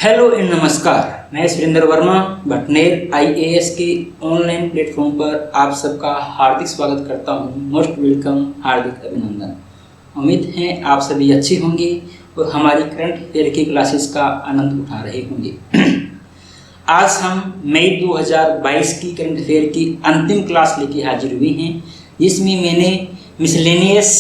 Hello and नमस्कार। मैं Surendra Verma Bhatner IAS के ऑनलाइन प्लेटफॉर्म पर आप सबका हार्दिक स्वागत करता हूं। मोस्ट वेलकम, हार्दिक अभिनंदन। उम्मीद है आप सभी अच्छे होंगे और हमारी करंट अफेयर की क्लासेस का आनंद उठा रहे होंगे। आज हम मई 2022 की करंट अफेयर की अंतिम क्लास लेके हाजिर हुए हैं, जिसमें मैंने मिसलेनियस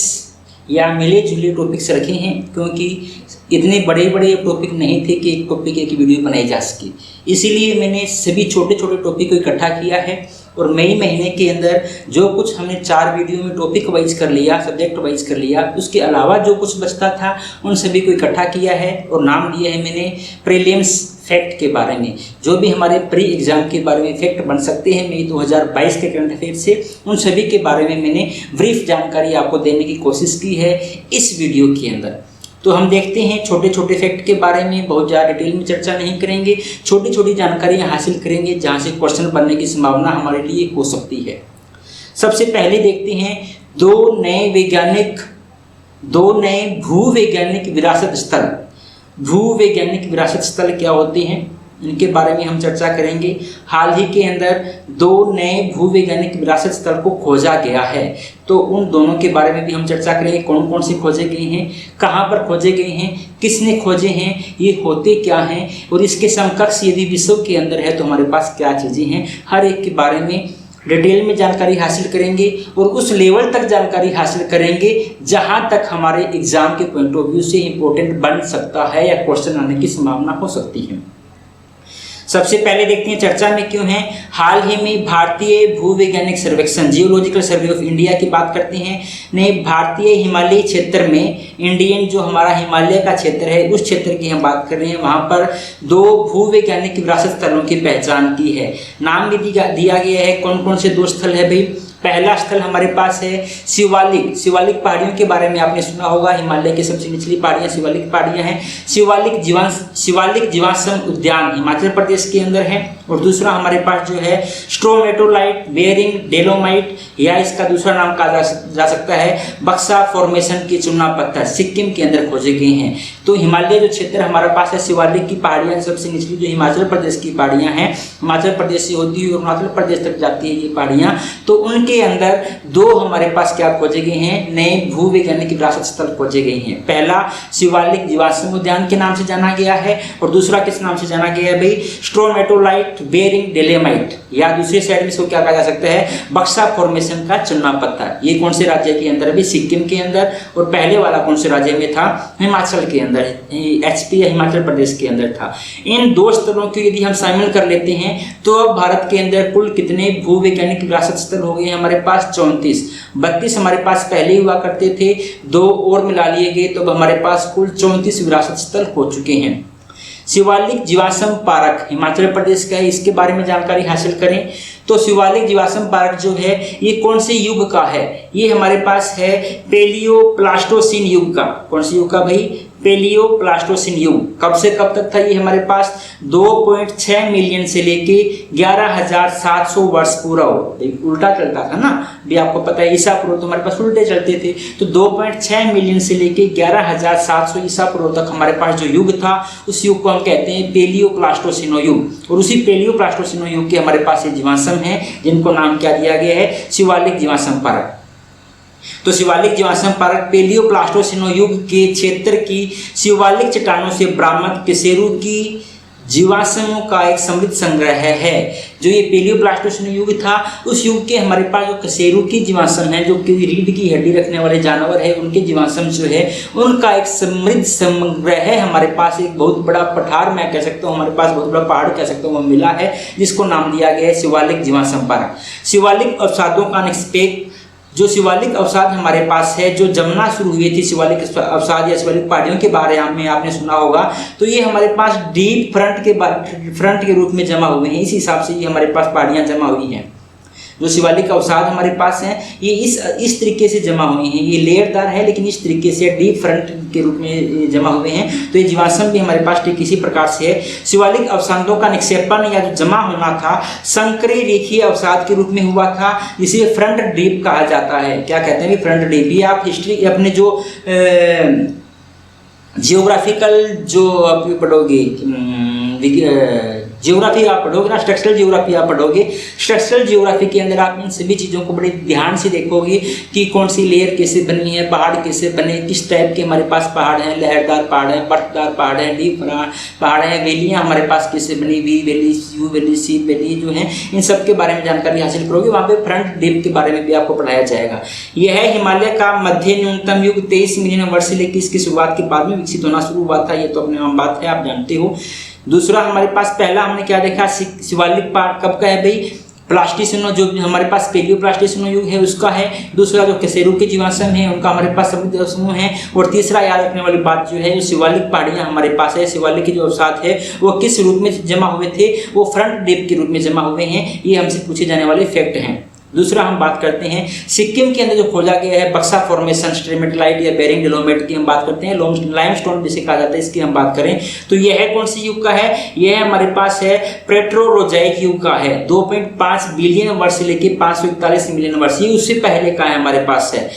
या मिले जुले टॉपिक्स रखे हैं, क्योंकि इतने बड़े बड़े टॉपिक नहीं थे कि एक टॉपिक एक वीडियो बनाई जा सके। इसीलिए मैंने सभी छोटे छोटे टॉपिक को इकट्ठा किया है और मई महीने के अंदर जो कुछ हमने 4 वीडियो में टॉपिक वाइज कर लिया, सब्जेक्ट वाइज कर लिया, उसके अलावा जो कुछ बचता था उन सभी को इकट्ठा किया है और नाम दिया है मैंने प्रीलिम्स फैक्ट के बारे में। जो भी हमारे प्री एग्जाम के बारे में फैक्ट बन सकते हैं मई 2022 के करंट अफेयर से, उन सभी के बारे में मैंने ब्रीफ जानकारी आपको देने की कोशिश की है इस वीडियो के अंदर। तो हम देखते हैं छोटे छोटे फैक्ट के बारे में, बहुत ज़्यादा डिटेल में चर्चा नहीं करेंगे, छोटी छोटी जानकारियाँ हासिल करेंगे जहाँ से क्वेश्चन बनने की संभावना हमारे लिए हो सकती है। सबसे पहले देखते हैं दो नए भूवैज्ञानिक विरासत स्थल। भूवैज्ञानिक विरासत स्थल क्या होते हैं, इनके बारे में हम चर्चा करेंगे। हाल ही के अंदर 2 नए भूवैज्ञानिक विरासत स्थल को खोजा गया है, तो उन दोनों के बारे में भी हम चर्चा करेंगे। कौन कौन से खोजे गए हैं, कहाँ पर खोजे गए हैं, किसने खोजे हैं, ये होते क्या हैं, और इसके समकक्ष यदि विश्व के अंदर है तो हमारे पास क्या चीज़ें हैं, हर एक के बारे में डिटेल में जानकारी हासिल करेंगे और उस लेवल तक जानकारी हासिल करेंगे जहां तक हमारे एग्जाम के पॉइंट ऑफ व्यू से इम्पोर्टेंट बन सकता है या क्वेश्चन आने की संभावना हो सकती है। सबसे पहले देखते हैं चर्चा में क्यों है। हाल ही में भारतीय भूवैज्ञानिक सर्वेक्षण जियोलॉजिकल सर्वे ऑफ इंडिया की बात करते हैं ने भारतीय हिमालयी क्षेत्र में, इंडियन जो हमारा हिमालय का क्षेत्र है उस क्षेत्र की हम बात कर रहे हैं, वहाँ पर 2 भूवैज्ञानिक विरासत स्थलों की पहचान की है। नाम भी दिया गया है। कौन कौन से 2 स्थल है भाई। पहला स्थल हमारे पास है शिवालिक पहाड़ियों के बारे में आपने सुना होगा। हिमालय की सबसे निचली पहाड़ियाँ शिवालिक पहाड़ियाँ हैं। शिवालिक जीवाश्म उद्यान हिमाचल प्रदेश के अंदर है। और दूसरा हमारे पास जो है स्ट्रोमेटोलाइट बेरिंग डेलोमाइट, या इसका दूसरा नाम कहा जा सकता है बक्सा फॉर्मेशन के चूना पत्थर, सिक्किम के अंदर खोजे गए हैं। तो हिमालय जो क्षेत्र हमारे पास है, शिवालिक की पहाड़ियाँ सबसे निचली जो हिमाचल प्रदेश की पहाड़ियाँ हैं, हिमाचल प्रदेश से होती हुई अरुणाचल प्रदेश तक जाती है ये पहाड़ियाँ, तो उनके अंदर 2 हमारे पास क्या खोजे गए हैं, नए भूवैज्ञानिक विरासत स्थल खोजे गए हैं। पहला शिवालिक जीवाश्म उद्यान के नाम से जाना गया है और दूसरा किस नाम से जाना गया है भाई, स्ट्रोमेटोलाइट बेरिंग डेलोमाइट, या दूसरे साइड में इसको क्या कहा जा सकता है, बक्सा फॉर्मेशन का चूना पत्थर। ये कौन से राज्य के अंदर भी, सिक्किम के अंदर, और पहले वाला कौन से राज्य में था, हिमाचल के अंदर, एचपी या हिमाचल प्रदेश के अंदर था। इन 2 स्थलों को यदि हम शामिल कर लेते हैं तो अब भारत के अंदर कुल कितने भूवैज्ञानिक विरासत स्थल हो गए हमारे पास, 34। 32 हमारे पास पहले ही हुआ करते थे, 2 और मिला लिए गए तो अब हमारे पास कुल 34 विरासत स्थल हो चुके हैं। शिवालिक जीवाश्म पार्क हिमाचल प्रदेश का है, इसके बारे में जानकारी हासिल करें तो शिवालिक जीवाश्म पार्क जो है ये कौन से युग का है, ये हमारे पास है पेलियो प्लास्टोसिन युग का। कौन से युग का भाई, पेलियो प्लास्टोसिन युग। कब से कब तक था ये हमारे पास, 2.6 मिलियन से लेके 11,700 वर्ष पूर्व। उल्टा चलता था ना, भी आपको पता है ईसा पूर्व तो हमारे पास उल्टे चलते थे, तो 2.6 मिलियन से लेके 11,700 ईसा पूर्व तक हमारे पास जो युग था उस युग को हम कहते हैं पेलियो प्लास्टोसिनो युग। और उसी पेलियो प्लास्टोसिनो युग के हमारे पास ये जीवाश्म है जिनको नाम क्या दिया गया है, शिवालिक जीवाश्म पार्क। तो शिवालिक जीवाश्म पार्क पेलियो प्लास्टोसिनो युग के क्षेत्र की शिवालिक चट्टानों से बरामद कशेरू की जीवाश्मों का एक समृद्ध संग्रह है। जो ये पेलियो प्लास्टोसिनो युग था उस युग के हमारे पास जो कशेरू की जीवाश्म है, जो कि रीढ़ की हड्डी रखने वाले जानवर है, उनके जीवाश्म जो है उनका एक समृद्ध संग्रह है हमारे पास। एक बहुत बड़ा पठार मैं कह सकता हूँ, हमारे पास बहुत बड़ा पहाड़ कह सकता हूँ, वो मिला है जिसको नाम दिया गया है शिवालिक जीवाश्म पार्क। शिवालिक अवसादों का निष्पेक्ष जो शिवालिक अवसाद हमारे पास है, जो जमना शुरू हुई थी शिवालिक अवसाद या शिवालिक पहाड़ियों के बारे में आपने सुना होगा, तो ये हमारे पास डीप फ्रंट के रूप में जमा हुए हैं। इस हिसाब से ये हमारे पास पहाड़ियाँ जमा हुई हैं। जो शिवालिक अवसाद हमारे पास हैं ये इस तरीके से जमा हुए हैं, ये लेयरदार है लेकिन इस तरीके से डीप फ्रंट के रूप में जमा हुए हैं। तो ये जीवाश्म भी हमारे पास ठीक इसी प्रकार से है। शिवालिक अवसादों का निक्षेपण या जो जमा होना था संकरी रेखीय अवसाद के रूप में हुआ था, जिसे फ्रंट डीप कहा जाता है। क्या कहते हैं फ्रंट डीप? ये आप हिस्ट्री अपने जो जियोग्राफिकल जो आप पढ़ोगे ज्योग्राफी आप पढ़ोगे ना, स्ट्रक्चरल ज्योग्राफी आप पढ़ोगे, स्ट्रक्चरल ज्योग्राफी के अंदर आप इन सभी चीज़ों को बड़े ध्यान से देखोगे कि कौन सी लेयर कैसे बनी है, पहाड़ कैसे बने, किस टाइप के हमारे पास पहाड़ हैं, लहरदार पहाड़ है, बर्फदार पहाड़ है, डीप पहाड़ है, वैलियाँ हमारे पास कैसे बनी, V valley, U valley, C valley जो है, इन सब के बारे में जानकारी हासिल करोगे। वहाँ पे फ्रंट डिप के बारे में भी आपको पढ़ाया जाएगा। यह है हिमालय का मध्य न्यूनतम युग 23 मिलियन वर्ष से लेकर इसकी शुरुआत के बाद में विकसित होना शुरू हुआ था। ये तो अपने आम बात है, आप जानते हो। दूसरा हमारे पास पहला हमने क्या देखा, शिवालिक पहाड़ कब का है भाई, प्लास्टिसिनो, जो हमारे पास पेलियोप्लास्टिसिनो युग है उसका है। दूसरा जो कशेरू के जीवाश्म है उनका हमारे पास समुद्र समूह है। और तीसरा याद रखने वाली बात जो है, जो शिवालिक पहाड़ियाँ हमारे पास है, शिवालिक के जो अवसाद है वो किस रूप में जमा हुए थे, वो फ्रंट डिप के रूप में जमा हुए हैं। ये हमसे पूछे जाने वाले फैक्ट हैं। दूसरा हम बात करते हैं सिक्किम के अंदर जो खोजा गया है बक्सा फॉर्मेशन, स्ट्रेमेटाइट या बेरिंग डेलोमाइट की हम बात करते हैं, लाइमस्टोन जिसे कहा जाता है, इसकी हम बात करें तो यह है कौन सी युग का है, यह हमारे पास है प्रेट्रोरोजाइक युग का है। 2.5 बिलियन वर्ष से लेकर 541 मिलियन वर्ष, ये उससे पहले का है हमारे पास है।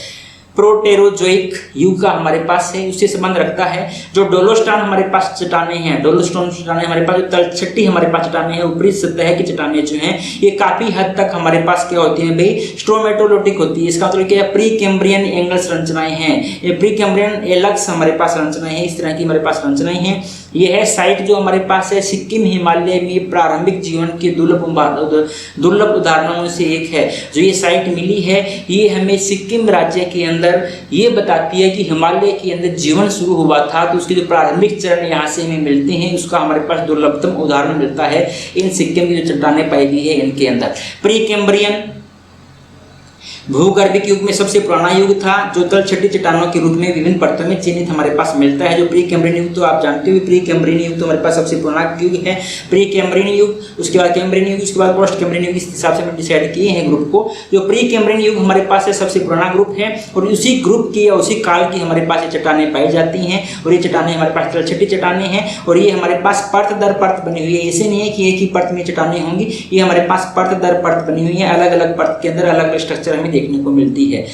प्रोटेरोजोइक युग का हमारे पास है, उससे संबंध रखता है। जो डोलोस्टान हमारे पास चट्टाने हैं, डोलोस्टोन चट्टाने हमारे पास, जो तलछटी हमारे पास चट्टाने हैं, ऊपरी सतह की चट्टाने जो हैं, ये काफी हद तक हमारे पास क्या होती हैं भाई, स्ट्रोमेटोलोटिक होती है। इसका मतलब क्या है, प्री कैम्ब्रियन एंगल संरचनाएं हैं, ये प्री कैम्ब्रियन एलक्स हमारे पास संरचनाएं हैं, इस तरह की हमारे पास संरचनाएं हैं। यह है साइट जो हमारे पास है सिक्किम हिमालय में प्रारंभिक जीवन के दुर्लभ उदाहरणों में से एक है। जो ये साइट मिली है ये हमें सिक्किम राज्य के अंदर ये बताती है कि हिमालय के अंदर जीवन शुरू हुआ था, तो उसके जो प्रारंभिक चरण यहाँ से हमें मिलते हैं उसका हमारे पास दुर्लभतम उदाहरण मिलता है इन सिक्किम की जो चट्टानें पाई गई है इनके अंदर। प्री कैम्ब्रियन भूगर्भिक युग में सबसे पुराना युग था, जो तलछटी चट्टानों के रूप में विभिन्न परतों में चिन्हित हमारे पास मिलता है। जो प्री कैम्ब्रियन युग तो आप जानते हो, प्री कैम्ब्रियन युग तो हमारे पास सबसे पुराना युग है। प्री कैम्ब्रियन युग, उसके बाद कैम्ब्रियन युग, उसके बाद पोस्ट कैम्ब्रियन युग, इस हिसाब से हमने डिसाइड किए हैं ग्रुप को। जो प्री कैम्ब्रियन युग हमारे पास है सबसे पुराना ग्रुप है, और उसी ग्रुप की या उसी काल की हमारे पास ये चट्टानें पाई जाती हैं। और ये चट्टानें हमारे पास तलछटी चट्टानें हैं, और ये हमारे पास परत दर परत बनी हुई है। ऐसे नहीं है कि एक ही परत में चट्टानें होंगी, ये हमारे पास परत दर परत बनी हुई है। अलग अलग परत के अंदर अलग अलग स्ट्रक्चर हमें देखने को मिलती है।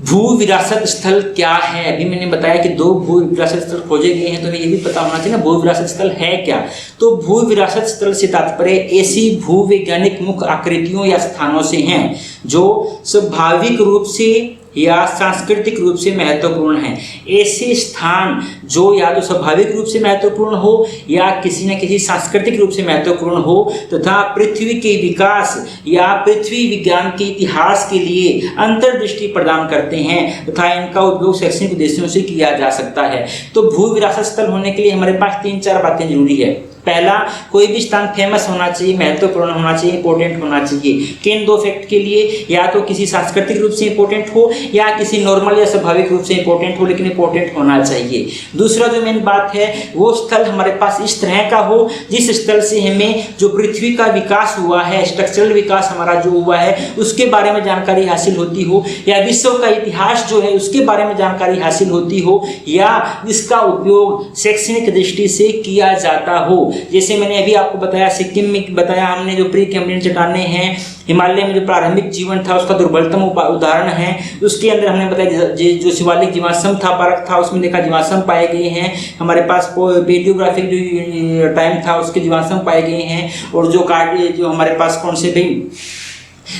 भू विरासत स्थल क्या है, अभी मैंने बताया कि 2 भू विरासत स्थल खोजे गए हैं, तो हमें ये भी पता होना चाहिए ना भू विरासत स्थल है क्या। तो भू विरासत स्थल से तात्पर्य ऐसी भूवैज्ञानिक मुख्य आकृतियों या स्थानों से हैं जो स्वाभाविक रूप से या सांस्कृतिक रूप से महत्वपूर्ण है। ऐसे स्थान जो या तो स्वाभाविक रूप से महत्वपूर्ण हो या किसी न किसी सांस्कृतिक रूप से महत्वपूर्ण हो, तथा पृथ्वी के विकास या पृथ्वी विज्ञान के इतिहास के लिए अंतर्दृष्टि प्रदान करते हैं, तथा इनका उपयोग शैक्षणिक उद्देश्यों से किया जा सकता है। तो भू विरासत स्थल होने के लिए हमारे पास 3-4 बातें जरूरी है। पहला, कोई भी स्थान फेमस होना चाहिए, महत्वपूर्ण होना चाहिए, इंपॉर्टेंट होना चाहिए। किन 2 फैक्ट के लिए, या तो किसी सांस्कृतिक रूप से इंपॉर्टेंट हो या किसी नॉर्मल या स्वाभाविक रूप से इंपॉर्टेंट हो, लेकिन इंपॉर्टेंट होना चाहिए। दूसरा जो मेन बात है, वो स्थल हमारे पास इस तरह का हो जिस स्थल से हमें जो पृथ्वी का विकास हुआ है, स्ट्रक्चरल विकास हमारा जो हुआ है उसके बारे में जानकारी हासिल होती हो, या विश्व का इतिहास जो है उसके बारे में जानकारी हासिल होती हो, या इसका उपयोग शैक्षणिक दृष्टि से किया जाता हो। जैसे मैंने अभी आपको बताया, सिक्किम में बताया हमने जो प्री कैम्ब्रियन चट्टानें हैं, हिमालय में जो प्रारंभिक जीवन था उसका दुर्बलतम उदाहरण है। उसके अंदर हमने बताया जो शिवालिक जीवाश्म था, परख था, उसमें देखा जीवाश्म पाए गए हैं। हमारे पास पेलियोग्राफिक जो टाइम था उसके जीवाश्म पाए गए हैं। और जो हमारे पास कौन से भाई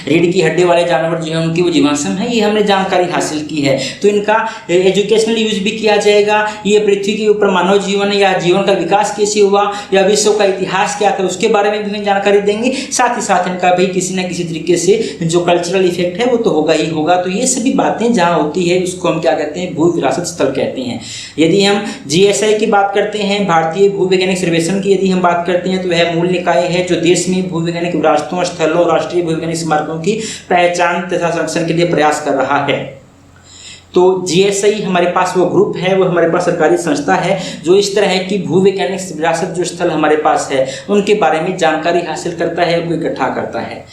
रीढ़ की हड्डी वाले जानवर जो है उनकी वो जीवाश्म है, ये हमने जानकारी हासिल की है। तो इनका एजुकेशनल यूज भी किया जाएगा। ये पृथ्वी के ऊपर मानव जीवन या जीवन का विकास कैसे हुआ या विश्व का इतिहास क्या था उसके बारे में भी हमें जानकारी देंगे। साथ ही साथ इनका भी किसी न किसी तरीके से जो कल्चरल इफेक्ट है वो तो होगा ही होगा। तो ये सभी बातें जहाँ होती है उसको हम क्या कहते हैं, भू विरासत स्थल कहते हैं। यदि हम GSI की बात करते हैं, भारतीय भूवैज्ञानिक सर्वेक्षण की यदि हम बात करते हैं, तो वह मूल निकाय है जो देश में भूवैज्ञानिक विरासतों, स्थलों, राष्ट्रीय भूवैज्ञानिक की पहचान तथा संरक्षण के लिए प्रयास कर रहा है। तो GSI हमारे पास वो ग्रुप है, वो हमारे पास सरकारी संस्था है जो इस तरह की भूवैज्ञानिक विरासत जो स्थल हमारे पास है उनके बारे में जानकारी हासिल करता है, वो इकट्ठा करता है।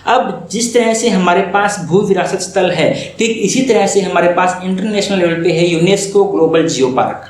अब जिस तरह से हमारे पास भू विरासत स्थल है, ठीक इसी तरह से हमारे पास इंटरनेशनल लेवल पे है UNESCO global geo park.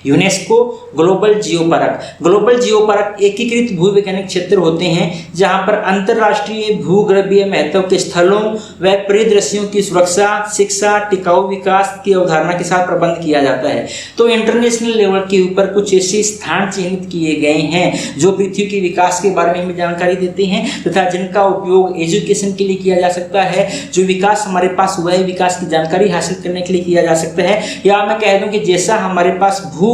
UNESCO global geo park. Global geo park एकीकृत भूवैज्ञानिक क्षेत्र होते हैं जहां पर अंतर्राष्ट्रीय भूगर्भीय महत्व के स्थलों व परिदृश्यों की सुरक्षा, शिक्षा, टिकाऊ विकास की अवधारणा के साथ प्रबंध किया जाता है। तो इंटरनेशनल लेवल के ऊपर कुछ ऐसे स्थान चिन्हित किए गए हैं जो पृथ्वी के विकास के बारे में हमें जानकारी देते हैं तथा जिनका उपयोग एजुकेशन के लिए किया जा सकता है। जो विकास हमारे पास हुआ है, विकास की जानकारी हासिल करने के लिए किया जा सकता है। या मैं कह दूं कि जैसा हमारे पास भू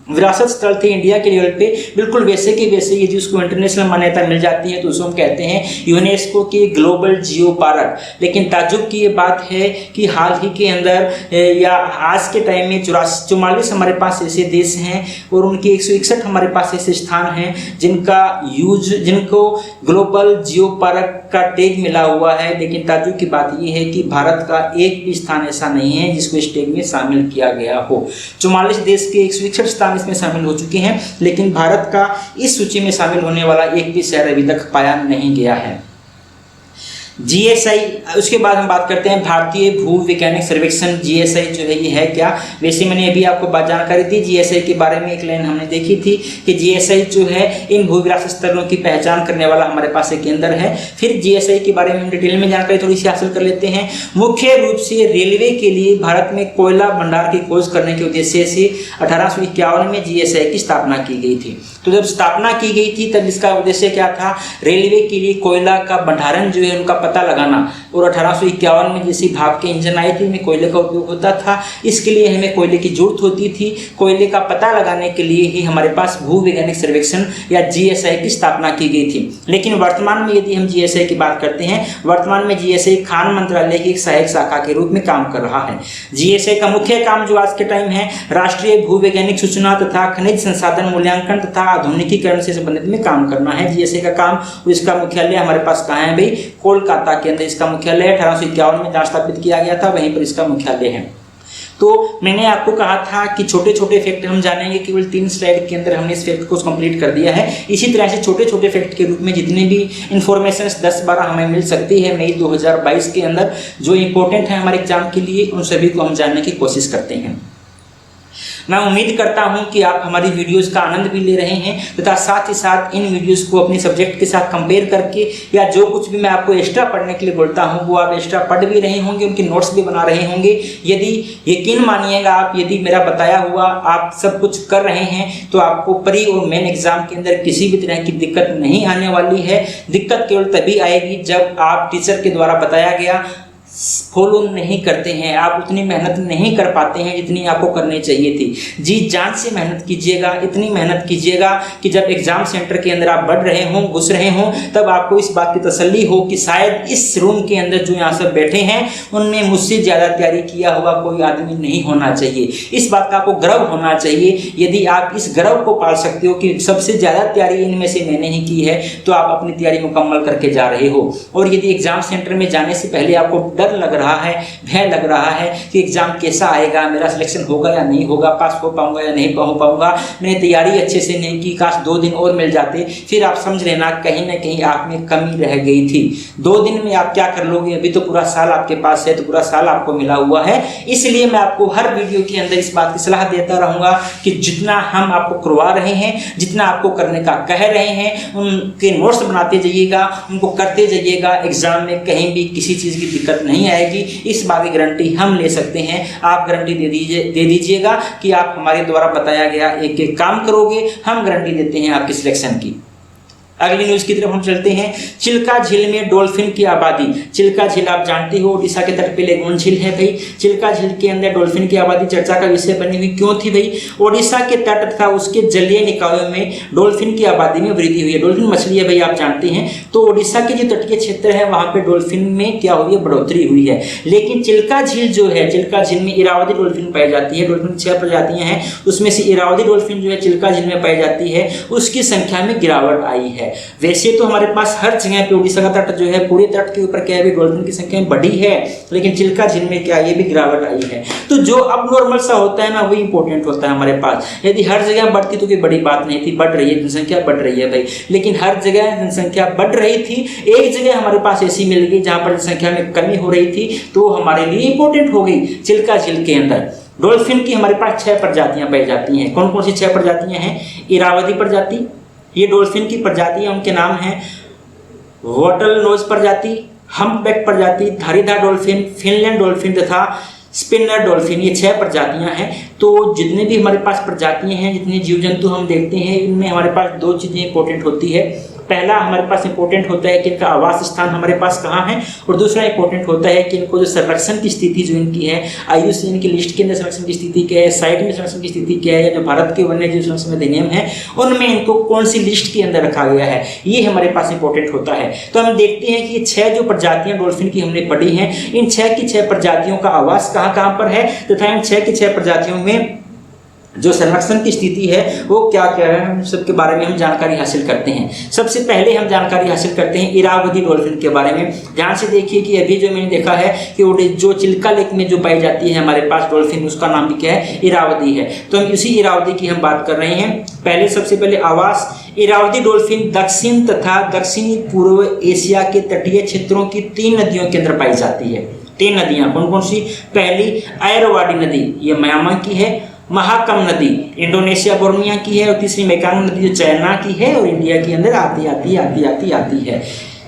विरासत स्थल थे इंडिया के लेवल पे, बिल्कुल वैसे के वैसे यदि उसको इंटरनेशनल मान्यता मिल जाती है तो उसको हम कहते हैं यूनेस्को के ग्लोबल जियो पार्क। लेकिन ताज्जुब की ये बात है कि हाल ही के अंदर या आज के टाइम में 44 हमारे पास ऐसे देश हैं और उनके 161 हमारे पास ऐसे स्थान हैं जिनको ग्लोबल जियो पार्क का टैग मिला हुआ है। लेकिन ताज्जुब की बात यह है कि भारत का एक भी स्थान ऐसा नहीं है जिसको इस टैग में शामिल किया गया हो। 44 देश के 161 स्थान इसमें शामिल हो चुके हैं, लेकिन भारत का इस सूची में शामिल होने वाला एक भी शहर अभी तक पाया नहीं गया है। जीएसआई, उसके बाद हम बात करते हैं भारतीय भूवैज्ञानिक सर्वेक्षण। जीएसआई जो है ये है क्या? वैसे मैंने अभी आपको बात जानकारी दी जीएसआई के बारे में, एक लाइन हमने देखी थी कि जीएसआई जो है इन भूविरासत स्थलों की पहचान करने वाला हमारे पास एक केंद्र है। फिर जीएसआई के बारे में हम डिटेल में जानकारी थोड़ी सी हासिल कर लेते हैं। मुख्य रूप से रेलवे के लिए भारत में कोयला भंडार की खोज करने के उद्देश्य से 1851 में जीएसआई की स्थापना की गई थी। तो जब स्थापना की गई थी तब इसका उद्देश्य क्या था? रेलवे के लिए कोयला का भंडारण जो है उनका पता लगाना। और 1851 में जैसे भाप के इंजन आए थे में कोयले का उपयोग होता था, इसके लिए हमें कोयले की जरूरत होती थी। कोयले का पता लगाने के लिए ही हमारे पास भूवैज्ञानिक सर्वेक्षण या जीएसआई की स्थापना की गई थी। लेकिन वर्तमान में यदि हम जीएसआई की बात करते हैं, वर्तमान में जीएसआई खान मंत्रालय की एक सहायक शाखा के रूप में काम कर रहा है। जीएसआई का मुख्य काम जो आज के टाइम है राष्ट्रीय भूवैज्ञानिक सूचना तथा खनिज संसाधन मूल्यांकन तथा आधुनिकीकरण से संबंधित में काम करना है। जीएसआई का काम, और इसका मुख्यालय हमारे पास कहाँ है भाई? कोलकाता के अंदर इसका मुख्यालय 1851 में जहाँ स्थापित किया गया था वहीं पर इसका मुख्यालय है। तो मैंने आपको कहा था कि छोटे छोटे फैक्ट हम जानेंगे, केवल 3 स्लाइड के अंदर हमने इस फैक्ट को कंप्लीट कर दिया है। इसी तरह से छोटे छोटे फैक्ट के रूप में जितने भी इंफॉर्मेशन 10-12 हमें मिल सकती है मई 2022 के अंदर जो इंपॉर्टेंट है हमारे एग्जाम के लिए, उन सभी को हम जानने की कोशिश करते हैं। मैं उम्मीद करता हूं कि आप हमारी वीडियोस का आनंद भी ले रहे हैं तथा साथ ही साथ इन वीडियोस को अपने सब्जेक्ट के साथ कंपेयर करके या जो कुछ भी मैं आपको एक्स्ट्रा पढ़ने के लिए बोलता हूं वो आप एक्स्ट्रा पढ़ भी रहे होंगे, उनके नोट्स भी बना रहे होंगे। यदि यकीन मानिएगा आप, यदि मेरा बताया हुआ आप सब कुछ कर रहे हैं तो आपको प्री और मेन एग्जाम के अंदर किसी भी तरह की दिक्कत नहीं आने वाली है। दिक्कत केवल तभी आएगी जब आप टीचर के द्वारा बताया गया फॉलो नहीं करते हैं, आप उतनी मेहनत नहीं कर पाते हैं जितनी आपको करनी चाहिए थी। जी जान से मेहनत कीजिएगा, इतनी मेहनत कीजिएगा कि जब एग्जाम सेंटर के अंदर आप बढ़ रहे हों, घुस रहे हों, तब आपको इस बात की तसल्ली हो कि शायद इस रूम के अंदर जो यहाँ सब बैठे हैं उनमें मुझसे ज़्यादा तैयारी किया हुआ कोई आदमी नहीं होना चाहिए। इस बात का आपको गर्व होना चाहिए। यदि आप इस गर्व को पाल सकते हो कि सबसे ज़्यादा तैयारी इनमें से मैंने ही की है, तो आप अपनी तैयारी मुकम्मल करके जा रहे हो। और यदि एग्जाम सेंटर में जाने से पहले आपको डर लग रहा है, भय लग रहा है कि एग्जाम कैसा आएगा, मेरा सिलेक्शन होगा या नहीं होगा, पास हो पाऊंगा या नहीं हो पाऊंगा, मैंने तैयारी अच्छे से नहीं की, काश 2 दिन और मिल जाते, फिर आप समझ लेना कहीं ना कहीं आप में कमी रह गई थी। 2 दिन में आप क्या कर लोगे? अभी तो पूरा साल आपके पास है, तो पूरा साल आपको मिला हुआ है। इसलिए मैं आपको हर वीडियो के अंदर इस बात की सलाह देता रहूंगा कि जितना हम आपको करवा रहे हैं, जितना आपको करने का कह रहे हैं, उनके नोट्स बनाते जाइएगा, उनको करते जाइएगा। एग्जाम में कहीं भी किसी चीज़ की दिक्कत नहीं आएगी, इस बात की गारंटी हम ले सकते हैं। आप गारंटी दे दीजिएगा कि आप हमारे द्वारा बताया गया एक एक काम करोगे, हम गारंटी देते हैं आपके सिलेक्शन की। अगली न्यूज की तरफ हम चलते हैं। चिल्का झील में डॉल्फिन की आबादी। चिल्का झील आप जानते हो ओडिशा के तट पे लेगुन झील है भाई। चिल्का झील के अंदर डॉल्फिन की आबादी चर्चा का विषय बनी हुई क्यों थी भाई? ओडिशा के तट तथा उसके जलीय निकायों में डॉल्फिन की आबादी में वृद्धि हुई है। डॉल्फिन मछली है भाई, आप जानते हैं। तो ओडिशा के जो तटीय क्षेत्र है वहां पे डॉल्फिन में क्या हुई है? बढ़ोतरी हुई है। लेकिन चिल्का झील जो है, चिल्का झील में इरावदी डॉल्फिन पाई जाती है। डॉल्फिन 6 प्रजातियां हैं, उसमें से इरावदी डॉल्फिन जो है चिल्का झील में पाई जाती है, उसकी संख्या में गिरावट आई है। वैसे तो हमारे पास हर जगह पे उड़ीसा का तट जो है, पूरे तट के ऊपर क्या है, डॉल्फिन की संख्या बढ़ी है, लेकिन चिल्का झील में क्या ये भी गिरावट आई है। तो जो अब नॉर्मल सा होता है ना, वही इंपॉर्टेंट होता है हमारे पास। यदि हर जगह बढ़ती तो कोई बड़ी बात नहीं थी, बढ़ रही है जनसंख्या, बढ़ रही है भाई। लेकिन हर जगह जनसंख्या बढ़ रही थी, एक जगह हमारे पास ऐसी मिल गई जहां पर जनसंख्या में कमी हो रही थी, तो हमारे लिए इंपॉर्टेंट हो गई चिल्का झील के अंदर। डॉल्फिन की हमारे पास 6 प्रजातियां पाई जाती हैं। कौन कौन सी 6 प्रजातियां हैं? इरावदी प्रजाति, ये डॉल्फिन की प्रजातियां, उनके नाम हैं वॉटल नोज प्रजाति, हम्पबैक प्रजाति, धारीदार डॉल्फिन, फिनलैंड डॉल्फिन तथा स्पिनर डॉल्फिन। ये 6 प्रजातियां हैं। तो जितने भी हमारे पास प्रजातियां हैं, जितने जीव जंतु हम देखते हैं, इनमें हमारे पास 2 चीज़ें इंपॉर्टेंट होती है। पहला हमारे पास इंपॉर्टेंट होता है कि इनका आवास स्थान हमारे पास कहाँ है, और दूसरा इंपॉर्टेंट होता है कि इनको जो संरक्षण की स्थिति जो इनकी है, IUCN की लिस्ट के अंदर संरक्षण की स्थिति क्या है, साइट में संरक्षण की स्थिति क्या है, या जो भारत के वन्य जीव संरक्षण अधिनियम है उनमें इनको कौन सी लिस्ट के अंदर रखा गया है, ये हमारे पास इंपॉर्टेंट होता है। तो हम देखते हैं कि ये 6 जो प्रजातियां डॉल्फिन की हमने पढ़ी हैं, इन 6 की 6 प्रजातियों का आवास कहाँ कहाँ पर है तथा इन 6 की 6 प्रजातियों में जो संरक्षण की स्थिति है वो क्या क्या है, हम सबके बारे में हम जानकारी हासिल करते हैं। सबसे पहले हम जानकारी हासिल करते हैं इरावदी डॉल्फिन के बारे में। ध्यान से देखिए कि अभी जो मैंने देखा है कि वो जो चिल्का लेक में जो पाई जाती है हमारे पास डॉल्फिन, उसका नाम भी क्या है? इरावदी है। तो हम इसी इरावदी की हम बात कर रहे हैं। सबसे पहले आवास। इरावदी डॉल्फिन दक्षिण तथा दक्षिणी पूर्व एशिया के तटीय क्षेत्रों की 3 नदियों के अंदर पाई जाती है। 3 नदियां कौन कौन सी? पहली ऐरवाडी नदी, ये म्यांमार की है। महाकम नदी इंडोनेशिया बोर्निया की है। और तीसरी मेकांग नदी जो चाइना की है और इंडिया के अंदर आती है।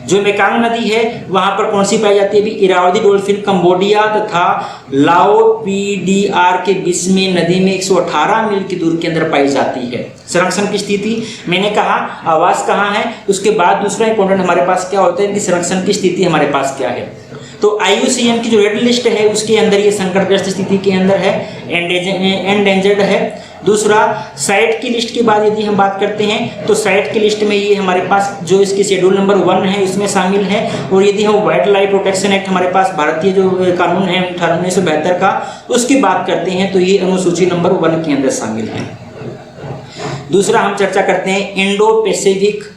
जो मेकांग नदी है वहाँ पर कौन सी पाई जाती है? भी इरावदी डॉल्फिन कंबोडिया तथा लाओ PDR के बीच में नदी में 118 मील की दूर के अंदर पाई जाती है। संरक्षण की स्थिति मैंने कहा, आवास कहाँ है, उसके बाद दूसरा इंपॉर्टेंट हमारे पास क्या होता है, इनकी संरक्षण की स्थिति हमारे पास क्या है। तो IUCN की जो रेड लिस्ट है उसके अंदर ये संकटग्रस्त स्थिति के अंदर है, एंडेंजर्ड है। दूसरा, साइट की लिस्ट के बाद यदि हम बात करते हैं तो साइट की लिस्ट में ये हमारे पास जो इसकी शेड्यूल नंबर 1 है इसमें शामिल है। और यदि हम वाइल्ड लाइफ प्रोटेक्शन एक्ट हमारे पास भारतीय जो कानून है 1972 का, उसकी बात करते हैं तो ये अनुसूची नंबर 1 के अंदर शामिल है। दूसरा हम चर्चा करते हैं इंडो पैसिफिक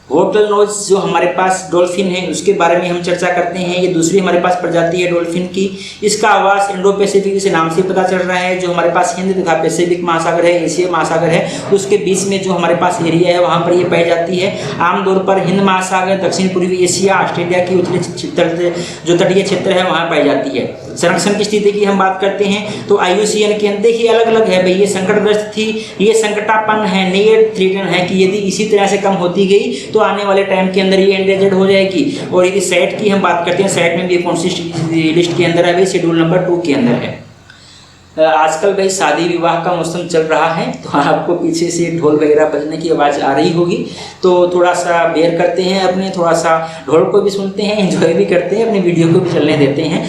वॉटल नोज जो हमारे पास डॉल्फिन है उसके बारे में हम चर्चा करते हैं। ये दूसरी हमारे पास प्रजाति है डॉल्फिन की। इसका आवास इंडो पैसिफिक से नाम से पता चल रहा है। जो हमारे पास हिंद तथा पैसिफिक महासागर है, एशिया महासागर है, उसके बीच में जो हमारे पास एरिया है वहाँ पर ये पाई जाती है। आमतौर पर हिंद महासागर, दक्षिण पूर्वी एशिया, ऑस्ट्रेलिया की उत्तरी क्षेत्र जो तटीय क्षेत्र है वहाँ पाई जाती है। संरक्षण की स्थिति की हम बात करते हैं तो IUCN के अंदर देखिए अलग अलग है भाई। ये संकटग्रस्त थी, ये संकटापन्न है, नियर थ्रेटन है कि यदि इसी तरह से कम होती गई तो आने वाले टाइम के अंदर ये एंडेंजर्ड हो जाएगी। और यदि सेट की हम बात करते हैं, सेट में भी कौन सी लिस्ट के अंदर है भाई? शेड्यूल नंबर 2 के अंदर है। आजकल भाई शादी विवाह का मौसम चल रहा है तो आपको पीछे से ढोल वगैरह बजने की आवाज़ आ रही होगी, तो थोड़ा सा बेयर करते हैं, अपने थोड़ा सा ढोल को भी सुनते हैं, एंजॉय भी करते हैं, अपनी वीडियो को भी चलने देते हैं।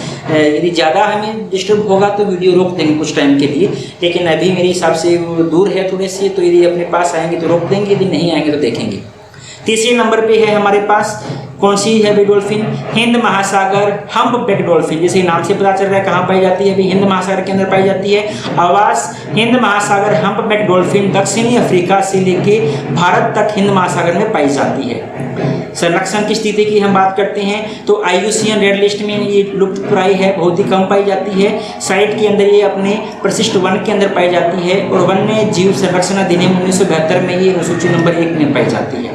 यदि ज़्यादा हमें डिस्टर्ब होगा तो वीडियो रोक देंगे कुछ टाइम के लिए, लेकिन अभी मेरे हिसाब से वो दूर है थोड़े से, तो यदि अपने पास आएंगे तो रोक देंगे, यदि नहीं आएंगे तो देखेंगे। तीसरे नंबर पे है हमारे पास कौन सी है भाई डॉल्फिन? हिंद महासागर हम्पबैक डॉल्फिन। जैसे नाम से पता चल रहा है कहाँ पाई जाती है भाई? हिंद महासागर के अंदर पाई जाती है। आवास हिंद महासागर हम्पबैक डॉल्फिन दक्षिणी अफ्रीका से लेके भारत तक हिंद महासागर में पाई जाती है। संरक्षण की स्थिति की हम बात करते हैं तो IUCN रेड लिस्ट में ये लुप्तप्राय है, बहुत ही कम पाई जाती है। साइट के अंदर ये अपने परिशिष्ट 1 के अंदर पाई जाती है। और वन्य जीव संरक्षण अधिनियम 1972 में ये अनुसूची नंबर 1 में पाई जाती है।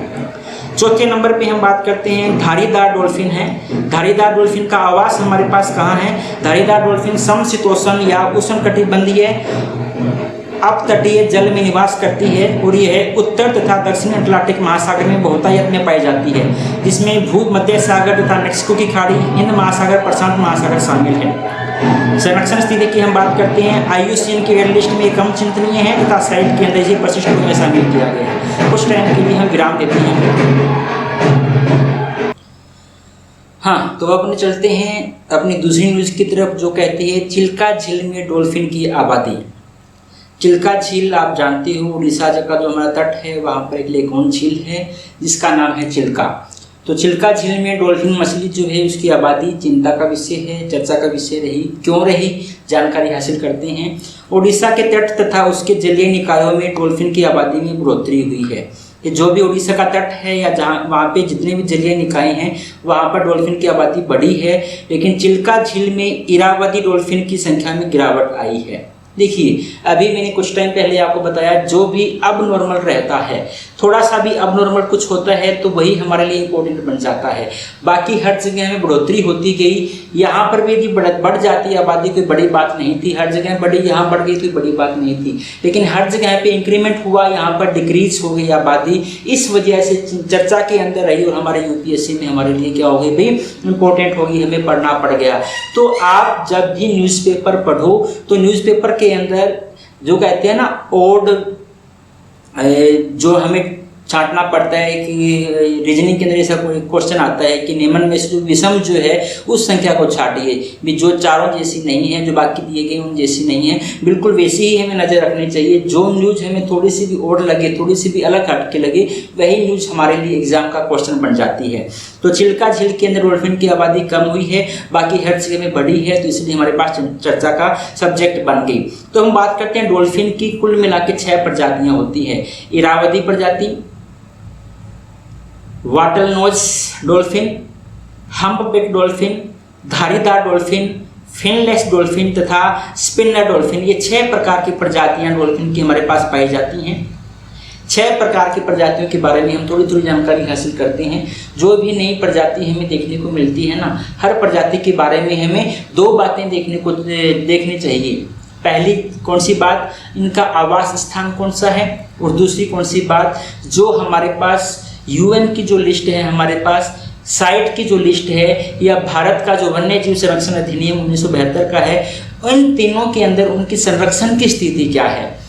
चौथे नंबर पे हम बात करते हैं धारीदार डॉल्फिन है। धारीदार डॉल्फिन का आवास हमारे पास कहाँ है? धारीदार डॉल्फिन समशीतोष्ण या उष्णकटिबंधीय अपतटीय जल में निवास करती है और यह उत्तर तथा दक्षिण अटलांटिक महासागर में बहुतायत में पाई जाती है, जिसमें भूमध्य सागर तथा मैक्सिको की खाड़ी, हिंद महासागर, प्रशांत महासागर शामिल है। संरक्षण स्थिति की हम बात करते हैं IUCN की रेड लिस्ट में कम चिंतनीय है तथा साइट के अंदर इसे परिशिष्ट में शामिल किया गया है। कुछ टाइम के लिए हम विराम देते हैं। हाँ, तो अपने चलते हैं अपनी दूसरी न्यूज़ की तरफ जो कहती है चिल्का झील में डॉल्फिन की आबादी। चिल्का झील आप जानते हो उड़ीसा का जो हमारा तट है वहाँ पर एक लेगोन झील है जिसका नाम है चिल्का। तो चिल्का झील में डॉल्फिन मछली जो है उसकी आबादी चिंता का विषय है, चर्चा का विषय रही। क्यों रही? जानकारी हासिल करते हैं। उड़ीसा के तट तथा उसके जलीय निकायों में डॉल्फिन की आबादी में बढ़ोतरी हुई है। ये जो भी उड़ीसा का तट है या जहाँ वहाँ पे जितने भी जलीय निकाय हैं वहाँ पर डॉल्फिन की आबादी बढ़ी है, लेकिन चिल्का झील में इरावदी डॉल्फिन की संख्या में गिरावट आई है। देखिए, अभी मैंने कुछ टाइम पहले आपको बताया, जो भी अब नॉर्मल रहता है, थोड़ा सा भी अब नॉर्मल कुछ होता है तो वही हमारे लिए इम्पोर्टेंट बन जाता है। बाकी हर जगह में बढ़ोतरी होती गई, यहाँ पर भी यदि बढ़ जाती आबादी कोई बड़ी बात नहीं थी, हर जगह बढ़ी, यहाँ बढ़ गई कोई बड़ी बात नहीं थी, लेकिन हर जगह पे इंक्रीमेंट हुआ, यहाँ पर डिक्रीज हो गई आबादी, इस वजह से चर्चा के अंदर रही और हमारे यूपीएससी में हमारे लिए क्या हो गई भाई, इंपॉर्टेंट होगी, हमें पढ़ना पड़ गया। तो आप जब भी न्यूज़पेपर पढ़ो तो न्यूज़पेपर के अंदर जो कहते हैं ना ओड, जो हमें छांटना पड़ता है कि रीजनिंग के अंदर ऐसा कोई क्वेश्चन आता है कि निम्न में से जो विषम जो है उस संख्या को छांटिए, भी जो चारों जैसी नहीं है, जो बाकी दिए गए उन जैसी नहीं है, बिल्कुल वैसी ही हमें नज़र रखनी चाहिए। जो न्यूज़ हमें थोड़ी सी भी ओड लगे, थोड़ी सी भी अलग हट के लगे, वही न्यूज़ हमारे लिए एग्जाम का क्वेश्चन बन जाती है। तो चिल्का झील के अंदर डॉल्फिन की आबादी कम हुई है, बाकी हर जगह में बढ़ी है, तो इसलिए हमारे पास चर्चा का सब्जेक्ट बन गई। तो हम बात करते हैं डॉल्फिन की, कुल मिला के 6 प्रजातियाँ होती हैं। इरावदी प्रजाति, वाटल नोज डॉल्फिन, हम्पबैक डॉल्फिन, धारीदार डॉल्फिन, फिनलेस डॉल्फिन तथा स्पिनर डॉल्फिन, ये 6 प्रकार की प्रजातियां डॉल्फिन की हमारे पास पाई जाती हैं। 6 प्रकार की प्रजातियों के बारे में हम थोड़ी थोड़ी जानकारी हासिल करते हैं। जो भी नई प्रजाति हमें देखने को मिलती है ना, हर प्रजाति के बारे में हमें 2 बातें देखनी चाहिए। पहली कौन सी बात, इनका आवास स्थान कौन सा है, और दूसरी कौन सी बात, जो हमारे पास यूएन की जो लिस्ट है, हमारे पास साइट की जो लिस्ट है, या भारत का जो वन्य जीव संरक्षण अधिनियम 1972 का है, इन तीनों के अंदर उनकी संरक्षण की स्थिति क्या है।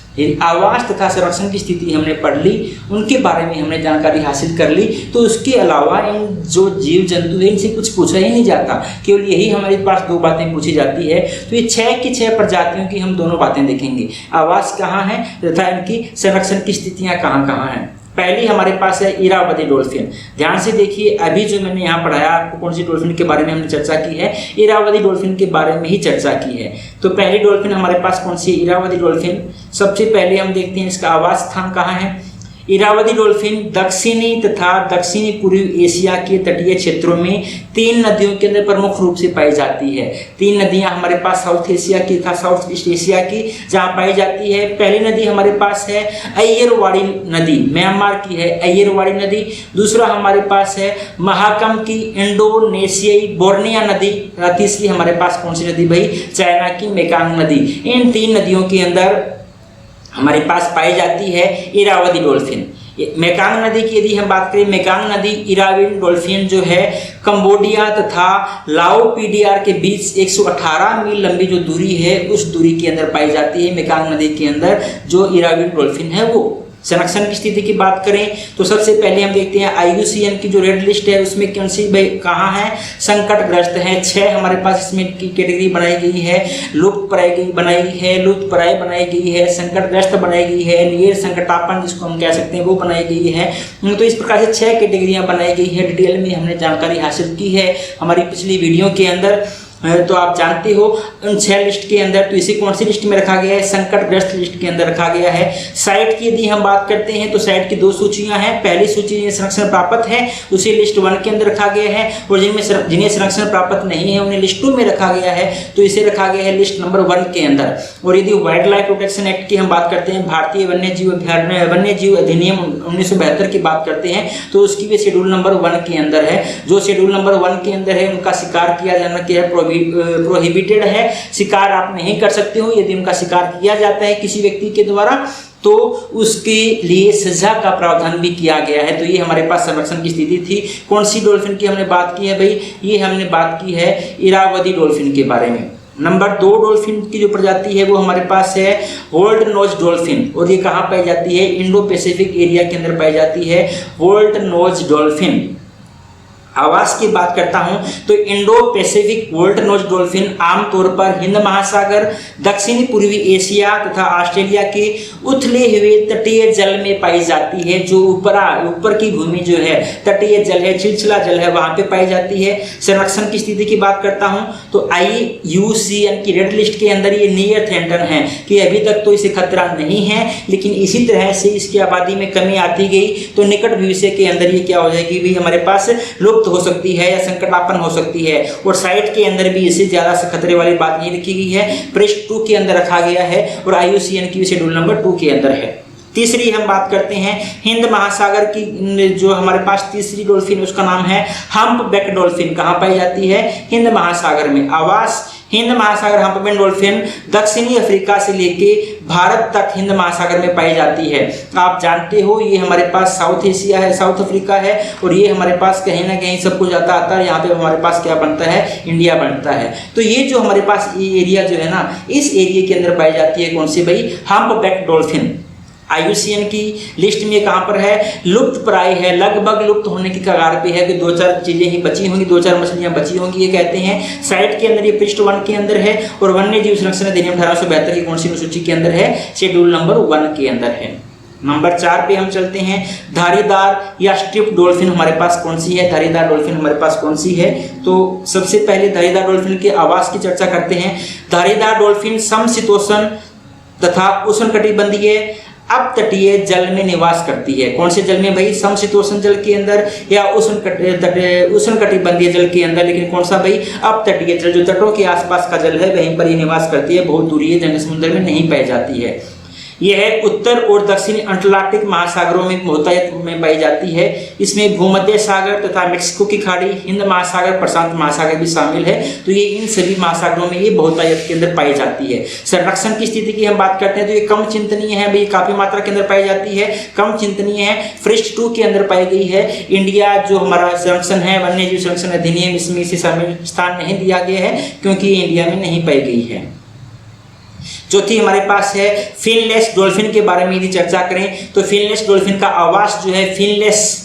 आवास तथा संरक्षण की स्थिति हमने पढ़ ली, उनके बारे में हमने जानकारी हासिल कर ली। तो उसके अलावा इन जो जीव जंतु है इनसे कुछ पूछा ही नहीं जाता, केवल यही हमारे पास 2 बातें पूछी जाती है। तो ये 6 की 6 प्रजातियों की हम दोनों बातें देखेंगे, आवास कहाँ है तथा इनकी संरक्षण की स्थितियाँ कहाँ कहाँ हैं। पहली हमारे पास है इरावदी डॉल्फिन। ध्यान से देखिए, अभी जो मैंने यहाँ पढ़ाया आपको, कौन सी डॉल्फिन के बारे में हमने चर्चा की है, इरावदी डॉल्फिन के बारे में ही चर्चा की है। तो पहली डॉल्फिन हमारे पास कौन सी है, इरावदी डॉल्फिन। सबसे पहले हम देखते हैं इसका आवास स्थान कहाँ है। इरावदी डॉल्फिन दक्षिणी तथा दक्षिणी पूर्वी एशिया के तटीय क्षेत्रों में 3 नदियों के अंदर प्रमुख रूप से पाई जाती है। 3 नदियां हमारे पास साउथ एशिया की तथा साउथ ईस्ट एशिया की जहां पाई जाती है। पहली नदी हमारे पास है अय्यरवाड़ी नदी, म्यांमार की है अय्यरवाड़ी नदी। दूसरा हमारे पास है महाकम की इंडोनेशियाई बोर्निया नदी। तीसरी हमारे पास कौन सी नदी भाई, चाइना की मेकांग नदी। इन 3 नदियों के अंदर हमारे पास पाई जाती है इरावदी डॉल्फिन। मेकांग नदी की यदि हम बात करें, मेकांग नदी इरावदी डॉल्फिन जो है कंबोडिया तथा लाओ पीडीआर के बीच 118 मील लंबी जो दूरी है उस दूरी के अंदर पाई जाती है। मेकांग नदी के अंदर जो इरावदी डॉल्फिन है वो। संरक्षण की स्थिति की बात करें तो सबसे पहले हम देखते हैं IUCN की जो रेड लिस्ट है उसमें कौन सी कहाँ है, संकटग्रस्त है। 6 हमारे पास इसमें की कैटेगरी बनाई गई है। लुप्तप्राय बनाई गई है, लुप्तप्राय बनाई गई है, संकटग्रस्त बनाई गई है, नियर संकटापन्न जिसको हम कह सकते हैं वो बनाई गई है। तो इस प्रकार से 6 कैटेगरियाँ बनाई गई है। डिटेल में हमने जानकारी हासिल की है हमारी पिछली वीडियो के अंदर। तो आप जानते हो उन 6 लिस्ट के अंदर, तो इसे कौन सी लिस्ट में रखा गया है, संकटग्रस्त लिस्ट के अंदर रखा गया है। साइट की यदि हम बात करते हैं तो साइट की 2 सूचियां हैं। पहली सूची जिन्हें संरक्षण प्राप्त है उसे लिस्ट 1 के अंदर रखा गया है, और जिन्हें संरक्षण प्राप्त नहीं है उन्हें लिस्ट 2 में रखा गया है, तो इसे रखा गया है लिस्ट नंबर 1 के अंदर। और यदि वाइल्ड लाइफ प्रोटेक्शन एक्ट की हम बात करते हैं, भारतीय वन्य जीव अधिनियम 1972 की बात करते हैं, तो उसकी भी शेड्यूल नंबर 1 के अंदर है। जो शेड्यूल नंबर 1 के अंदर है उनका शिकार किया जाना क्या है, प्रोहिबिटेड है। शिकार आप नहीं कर सकते हो। यदि उनका शिकार किया जाता है किसी व्यक्ति के द्वारा तो उसके लिए सजा का प्रावधान भी किया गया है। तो ये हमारे पास संरक्षण की स्थिति थी। कौन सी डॉल्फिन की हमने बात की है भाई, ये हमने बात की है इरावदी डॉल्फिन के बारे में। नंबर 2 डॉल्फिन की जो प्रजाति है वो हमारे पास है होल्ड नोज डॉल्फिन, और ये कहाँ पाई जाती है, इंडो पैसिफिक एरिया के अंदर पाई जाती है होल्ड नोज डॉल्फिन। आवास की बात करता हूं तो Indo Pacific bottlenose dolphin आमतौर पर हिंद महासागर, दक्षिणी पूर्वी एशिया तथा ऑस्ट्रेलिया के उथले हुए तटीय जल में पाई जाती है। जो ऊपर की भूमि जो है तटीय जल है, चिलचिला जल है, वहां पे पाई जाती है। संरक्षण की स्थिति की बात करता हूं तो IUCN की रेड लिस्ट के अंदर ये नियर थ्रेटन है कि अभी तक तो इसे खतरा नहीं है, लेकिन इसी तरह से इसकी आबादी में कमी आती गई तो निकट भविष्य के अंदर ये क्या हो जाएगी भी हमारे पास लुप्त हो सकती है या संकटापन्न हो सकती है। और साइट के अंदर भी इससे ज़्यादा खतरे वाली बात नहीं लिखी गई है, पृष्ठ 2 के अंदर रखा गया है और IUCN की शेड्यूल नंबर 2 के अंदर है। तीसरी हम बात करते हैं हिंद महासागर की, जो हमारे पास तीसरी डॉल्फिन उसका नाम है हम्पबैक डॉल्फिन। कहाँ पाई जाती है? हिंद महासागर में। आवास हिंद महासागर हम्पबैक डॉल्फिन दक्षिणी अफ्रीका से लेके भारत तक हिंद महासागर में पाई जाती है। आप जानते हो ये हमारे पास साउथ एशिया है, साउथ अफ्रीका है, और ये हमारे पास कहीं ना कहीं सब कुछ आता आता है। यहाँ पे हमारे पास क्या बनता है? इंडिया बनता है। तो ये जो हमारे पास ये एरिया जो है ना, इस एरिया के अंदर पाई जाती है कौन सी भाई? Humpback dolphin. IUCN की लिस्ट में कहाँ पर है? लुप्त प्राय है, लगभग लुप्त होने की कगार पे है कि 2-4 चीजें ही बची होंगी, 2-4 मछलियां बची होंगी, ये कहते हैं। साइट के अंदर ये पृष्ठ 1 के अंदर है और वन्य जीव संरक्षण अधिनियम 1872 की कौन सी सूची के अंदर है? शेड्यूल नंबर 1 के अंदर है। नंबर 4 पे हम चलते हैं। धारीदार या स्ट्रिप डॉल्फिन हमारे पास कौन सी है? धारीदार डॉल्फिन हमारे पास कौन सी है? तो सबसे पहले धारीदार डॉल्फिन के आवास की चर्चा करते हैं। धारीदार डॉल्फिन समशीतोष्ण तथा उष्णकटिबंधीय अपतटीय जल में निवास करती है। कौन से जल में भाई? समशीतोष्ण जल के अंदर या उष्णकटिबंधीय जल के अंदर, लेकिन कौन सा भाई? अपतटीय जल, जो तटों के आसपास का जल है वहीं पर ये निवास करती है, बहुत दूरी है, जंग समुद्र में नहीं पाई जाती है। यह उत्तर और दक्षिणी अटलांटिक महासागरों में बहुतायत में पाई जाती है। इसमें भूमध्य सागर तथा मेक्सिको की खाड़ी, हिंद महासागर, प्रशांत महासागर भी शामिल है। तो ये इन सभी महासागरों में ये बहुतायत के अंदर पाई जाती है। संरक्षण की स्थिति की हम बात करते हैं तो ये कम चिंतनीय है भाई, काफी मात्रा के अंदर पाई जाती है, कम चिंतनीय है। पृष्ठ 2 के अंदर पाई गई है। इंडिया जो हमारा संरक्षण है, वन्य जीव संरक्षण अधिनियम, इसमें इसे स्थान नहीं दिया गया है क्योंकि ये इंडिया में नहीं पाई गई है। चौथी हमारे पास है फिनलेस डॉल्फिन के बारे में यदि चर्चा करें तो फिनलेस डॉल्फिन का आवास जो है फिनलेस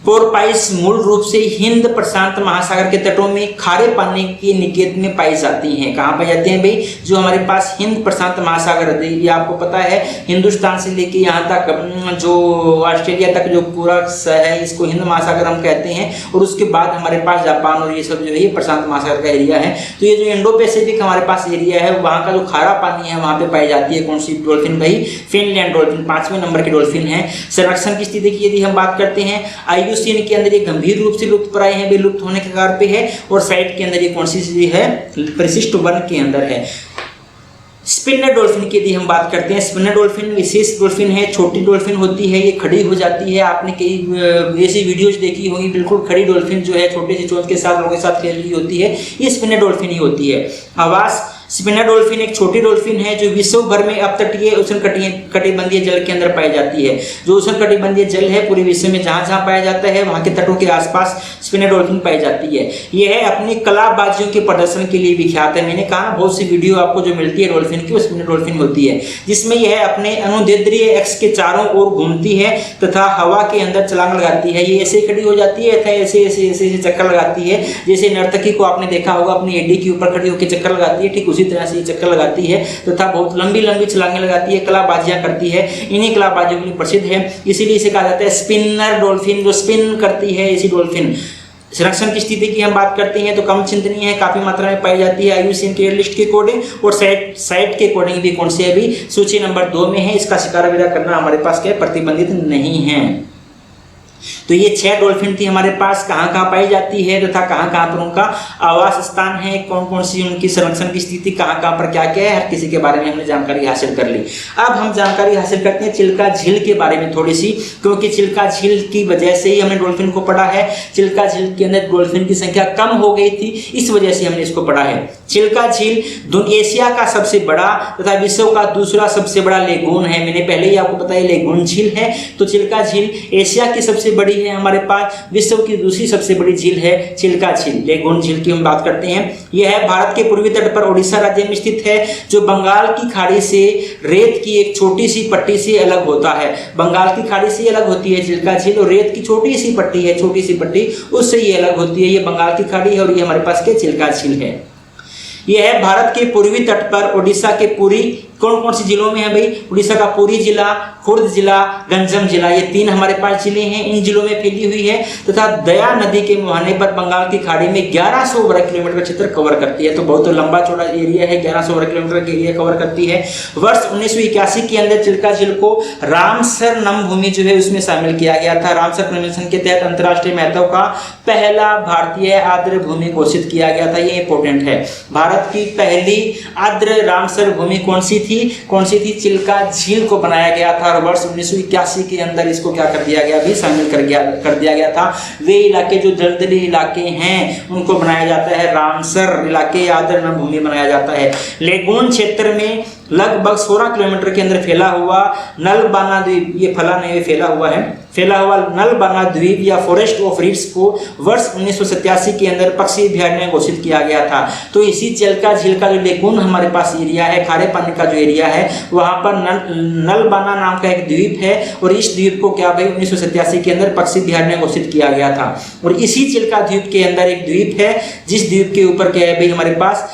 पोरपाइस मूल रूप से हिंद प्रशांत महासागर के तटों में खारे पानी के निकेत में पाई जाती हैं। कहाँ पाई जाती हैं भाई? जो हमारे पास हिंद प्रशांत महासागर है, ये आपको पता है हिंदुस्तान से लेके यहाँ तक जो ऑस्ट्रेलिया तक जो पूरा है इसको हिंद महासागर हम कहते हैं, और उसके बाद हमारे पास जापान और ये सब जो है ये प्रशांत महासागर का एरिया है। तो ये जो इंडो पैसिफिक हमारे पास एरिया है वहाँ का जो खारा पानी है वहाँ पे पाई जाती है कौन सी डॉल्फिन भाई? फिनलैंड डॉल्फिन 5वें नंबर की डॉल्फिन है। संरक्षण की स्थिति की यदि हम बात करते हैं, IUCN के अंदर ये गंभीर रूप से लुप्त प्राय है, विलुप्त होने के कगार पे है, और साइट के अंदर ये कौन सी है? परिशिष्ट 1 के अंदर है। स्पिनर डॉल्फिन की यदि हम बात करते हैं, स्पिनर डॉल्फिन विशेष डॉल्फिन है, छोटी डॉल्फिन होती है, ये खड़ी हो जाती है। आपने कई ऐसी वीडियोज देखी होंगी, बिल्कुल खड़ी डॉल्फिन जो है छोटे से चोंच के साथ लोगों के साथ खेल रही होती है, ये स्पिनर डॉल्फिन ही होती है। आवास स्पिनर डॉल्फिन एक छोटी डॉल्फिन है जो विश्व भर में अपतटीय उष्णकटिबंधीय जल के अंदर पाई जाती है। जो उष्णकटिबंधीय जल है पूरे विश्व में जहां जहां पाया जाता है वहां के तटों के आसपास स्पिनर डॉल्फिन पाई जाती है। यह अपनी कलाबाजियों के प्रदर्शन के लिए विख्यात है। मैंने कहा बहुत सी वीडियो आपको जो मिलती है डॉल्फिन की वो स्पिनर डॉल्फिन होती है, जिसमें यह अपने अनुदैर्ध्य एक्स के चारों ओर घूमती है तथा हवा के अंदर छलांग लगाती है। ये ऐसे खड़ी हो जाती है, ऐसे ऐसे ऐसे चक्कर लगाती है, जैसे नर्तकी को आपने देखा होगा अपनी एडी के ऊपर खड़ी होकर चक्कर लगाती है, ठीक उसी तरह से ये चक्कर लगाती है तथा बहुत लंबी लंबी छलांगें लगाती है, कलाबाजियां करती है। इन्हीं कलाबाजियों के लिए प्रसिद्ध है, इसीलिए इसे कहा जाता है स्पिनर डॉल्फिन, जो स्पिन करती है इसी डॉल्फिन। संरक्षण की स्थिति की हम बात करते हैं तो कम चिंतनीय है, काफी मात्रा में पाई जाती है IUCN के लिस्ट के अकॉर्डिंग, और साइट के अकॉर्डिंग भी कौन सी है अभी? सूची नंबर 2 में है। इसका शिकार विदा करना हमारे पास क्या प्रतिबंधित नहीं है। तो ये 6 डॉल्फिन थी हमारे पास, कहाँ कहाँ पाई जाती है तथा कहाँ कहाँ पर उनका आवास स्थान है, कौन कौन सी उनकी संरक्षण की स्थिति, कहाँ कहाँ पर क्या क्या है, हर किसी के बारे में हमने जानकारी हासिल कर ली। अब हम जानकारी हासिल करते हैं चिल्का झील के बारे में थोड़ी सी, क्योंकि चिल्का झील की वजह से ही हमने डॉल्फिन को पढ़ा है। चिल्का झील के अंदर डॉल्फिन की संख्या कम हो गई थी, इस वजह से हमने इसको पढ़ा है। चिल्का झील एशिया का सबसे बड़ा तथा विश्व का दूसरा सबसे बड़ा लेगून है। मैंने पहले ही आपको बताया लेगून झील है, तो चिल्का झील एशिया की सबसे बड़ी है हमारे पास, विश्व की दूसरी सबसे बड़ी झील है चिल्का झील। लेगून झील की हम बात करते हैं, यह है भारत के पूर्वी तट पर ओडिशा राज्य में स्थित है, जो बंगाल की खाड़ी से रेत की एक छोटी सी पट्टी से अलग होता है। बंगाल की खाड़ी से अलग होती है चिल्का झील, और रेत की छोटी सी पट्टी है, छोटी सी पट्टी, उससे ये अलग होती है। ये बंगाल की खाड़ी है और ये हमारे पास के चिल्का झील है। यह है भारत के पूर्वी तट पर ओडिशा के पुरी कौन कौन से जिलों में है भाई? उड़ीसा का पुरी जिला, खुर्द जिला, गंजम जिला, ये 3 हमारे पास जिले हैं, इन जिलों में फैली हुई है तथा दया नदी के मुहाने पर बंगाल की खाड़ी में 1100 वर्ग किलोमीटर का क्षेत्र कवर करती है। तो बहुत लंबा चौड़ा एरिया है, 1100 वर्ग किलोमीटर का एरिया कवर करती है। वर्ष 1981 के अंदर चिल्का झील को रामसर नमभूमि जो है उसमें शामिल किया गया था। रामसर कन्वेंशन के तहत अंतर्राष्ट्रीय महत्व का पहला भारतीय आर्द्र भूमि घोषित किया गया था। ये इंपॉर्टेंट है। भारत की पहली आर्द्र रामसर भूमि कौन सी थी? चिल्का झील को बनाया गया था और वर्ष 1981 के अंदर इसको क्या कर दिया गया? भी शामिल कर दिया गया था। वे इलाके जो दलदली इलाके हैं उनको बनाया जाता है रामसर इलाके आर्द्र भूमि बनाया जाता है। लेगून क्षेत्र में लगभग 16 किलोमीटर के अंदर फैला हुआ नलबाना द्वीप, ये फैला हुआ नलबाना द्वीप या फॉरेस्ट ऑफ रीड्स को वर्ष 1987 के अंदर पक्षी अभयारण्य घोषित किया गया था। तो इसी चिल्का झील का जो लेगून हमारे पास एरिया है, खारे पानी का जो एरिया है, वहां पर नलबाना नाम का एक द्वीप है और इस द्वीप को क्या भाई 1987 के अंदर पक्षी अभयारण्य घोषित किया गया था। और इसी चिल्का द्वीप के अंदर एक द्वीप है जिस द्वीप के ऊपर क्या है भाई हमारे पास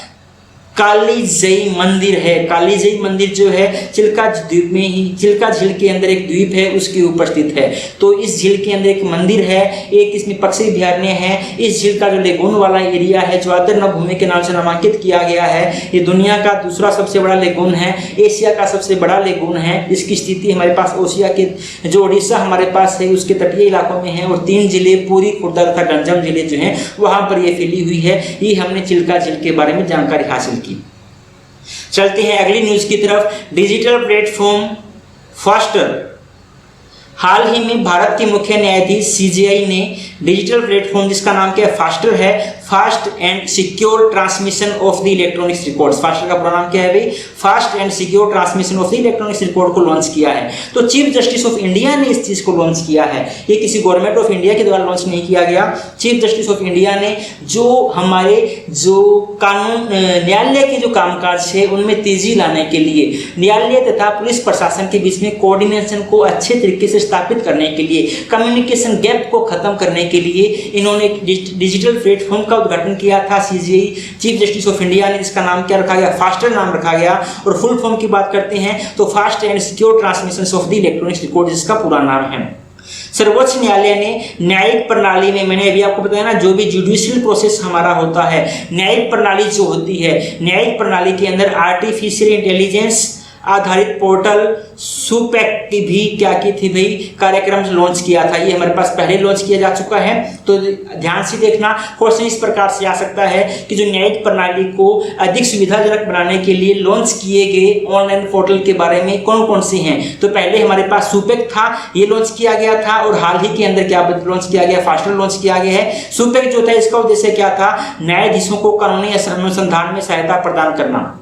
कालीजई मंदिर है। कालीजई मंदिर जो है चिल्का द्वीप में ही, चिल्का झील के अंदर एक द्वीप है उसके ऊपर स्थित है। तो इस झील के अंदर एक मंदिर है, एक इसमें पक्षी अभयारण्य है। इस झील का जो लेगून वाला एरिया है जो आर्द्र नभभूमि के नाम से नामांकित किया गया है, ये दुनिया का दूसरा सबसे बड़ा लेगून है, एशिया का सबसे बड़ा लेगून है। इसकी स्थिति हमारे पास ओशिया के जो उड़ीसा हमारे पास है उसके तटीय इलाकों में है और 3 जिले पुरी, खुर्दा तथा गंजम जिले जो हैं वहां पर ये फैली हुई है। ये हमने चिल्का झील के बारे में जानकारी हासिल की। चलते हैं अगली न्यूज की तरफ। Digital platform faster. हाल ही में भारत के मुख्य न्यायाधीश सीजेआई ने डिजिटल प्लेटफॉर्म जिसका नाम क्या है फास्टर है, fast and secure transmission of the electronics records. Faster का पूरा नाम क्या है भाई? Fast and secure transmission of the electronics record को लॉन्च किया है। तो चीफ जस्टिस ऑफ इंडिया ने इस चीज को लॉन्च किया है। ये किसी गवर्नमेंट ऑफ इंडिया के द्वारा लॉन्च नहीं किया गया। चीफ जस्टिस ऑफ इंडिया ने जो हमारे जो कानून न्यायालय के जो कामकाज है उनमें तेजी लाने के लिए, न्यायालय तथा पुलिस प्रशासन के बीच में कोऑर्डिनेशन को अच्छे तरीके से स्थापित करने के लिए, कम्युनिकेशन गैप को खत्म करने के लिए इन्होंने डिजिटल प्लेटफॉर्म का उद्घाटन किया था। CJI chief justice of India ने, जिसका नाम क्या रखा गया? फास्टर नाम रखा गया। और फुल फॉर्म की बात करते हैं तो fast and secure transmission of the electronics record जिसका पूरा नाम है। सर्वोच्च न्यायालय ने न्यायिक प्रणाली में, मैंने अभी आपको बताया ना, जो भी जुडिशियल प्रोसेस हमारा होता है, न्यायिक प्रणाली जो होती है, न्यायिक प्रणाली के अंदर आर्टिफिशियल इंटेलिजेंस आधारित पोर्टल सुपेक की भी क्या की थी भाई कार्यक्रम लॉन्च किया था। ये हमारे पास पहले लॉन्च किया जा चुका है। तो ध्यान से देखना, क्वेश्चन इस प्रकार से आ सकता है कि जो न्यायिक प्रणाली को अधिक सुविधाजनक बनाने के लिए लॉन्च किए गए ऑनलाइन पोर्टल के बारे में कौन कौन से हैं। तो पहले हमारे पास सुपेक था, ये लॉन्च किया गया था और हाल ही के अंदर क्या लॉन्च किया गया? फास्टर लॉन्च किया गया है। सुपेक जो था इसका उद्देश्य क्या था? न्यायाधीशों को कानूनी अनुसंधान में सहायता प्रदान करना।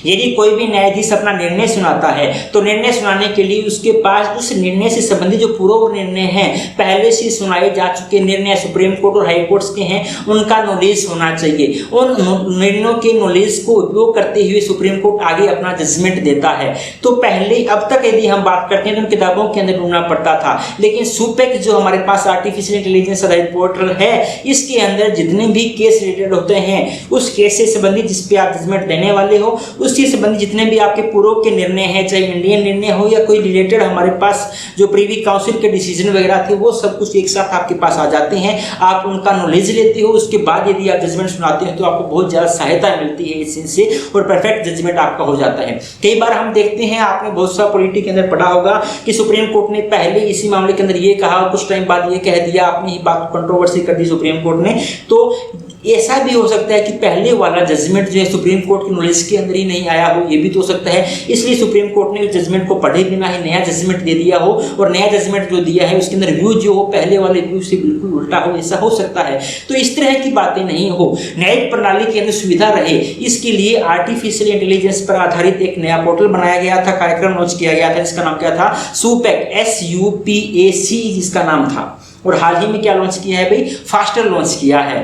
यदि कोई भी न्यायाधीश अपना निर्णय सुनाता है तो निर्णय सुनाने के लिए उसके पास उस निर्णय से संबंधित जो पूर्व निर्णय हैं, पहले से सुनाए जा चुके निर्णय सुप्रीम कोर्ट और हाई कोर्ट्स के हैं, उनका नॉलेज होना चाहिए। उन निर्णयों के नॉलेज को उपयोग करते हुए सुप्रीम कोर्ट आगे अपना जजमेंट देता है। तो पहले अब तक यदि हम बात करते हैं तो किताबों के अंदर ढूंढना पड़ता था, लेकिन सुपेक जो हमारे पास आर्टिफिशियल इंटेलिजेंस आधारित पोर्टल है, इसके अंदर जितने भी केस रिलेटेड होते हैं, उस केस से संबंधित जिस पे आप जजमेंट देने वाले हो, उससे संबंधित जितने भी आपके पूर्व के निर्णय हैं, चाहे इंडियन निर्णय हो या कोई रिलेटेड हमारे पास जो प्रीवी काउंसिल के डिसीजन वगैरह थे, वो सब कुछ एक साथ आपके पास आ जाते हैं। आप उनका नॉलेज लेते हो, उसके बाद यदि आप जजमेंट सुनाते हैं तो आपको बहुत ज़्यादा सहायता मिलती है इस चीज से और परफेक्ट जजमेंट आपका हो जाता है। कई बार हम देखते हैं, आपने बहुत सा पॉलिटी के अंदर पढ़ा होगा कि सुप्रीम कोर्ट ने पहले इसी मामले के अंदर ये कहा, कुछ टाइम बाद ये कह दिया, आपने ही बात कंट्रोवर्सी कर दी सुप्रीम कोर्ट ने। तो ऐसा भी हो सकता है कि पहले वाला जजमेंट जो है सुप्रीम कोर्ट की नॉलेज के अंदर ही नहीं आया हो, ये भी तो हो सकता है। इसलिए सुप्रीम कोर्ट ने उस जजमेंट को पढ़े बिना ही नया जजमेंट दे दिया हो और नया जजमेंट जो दिया है उसके अंदर व्यू जो हो पहले वाले व्यू से बिल्कुल उल्टा हो, ऐसा हो सकता है। तो इस तरह की बातें नहीं हो, न्यायिक प्रणाली के अंदर सुविधा रहे, इसके लिए आर्टिफिशियल इंटेलिजेंस पर आधारित एक नया पोर्टल बनाया गया था, कार्यक्रम लॉन्च किया गया था, जिसका नाम क्या था? सुपेक, SUPAC जिसका नाम था। और हाल ही में क्या लॉन्च किया है भाई? फास्टर लॉन्च किया है।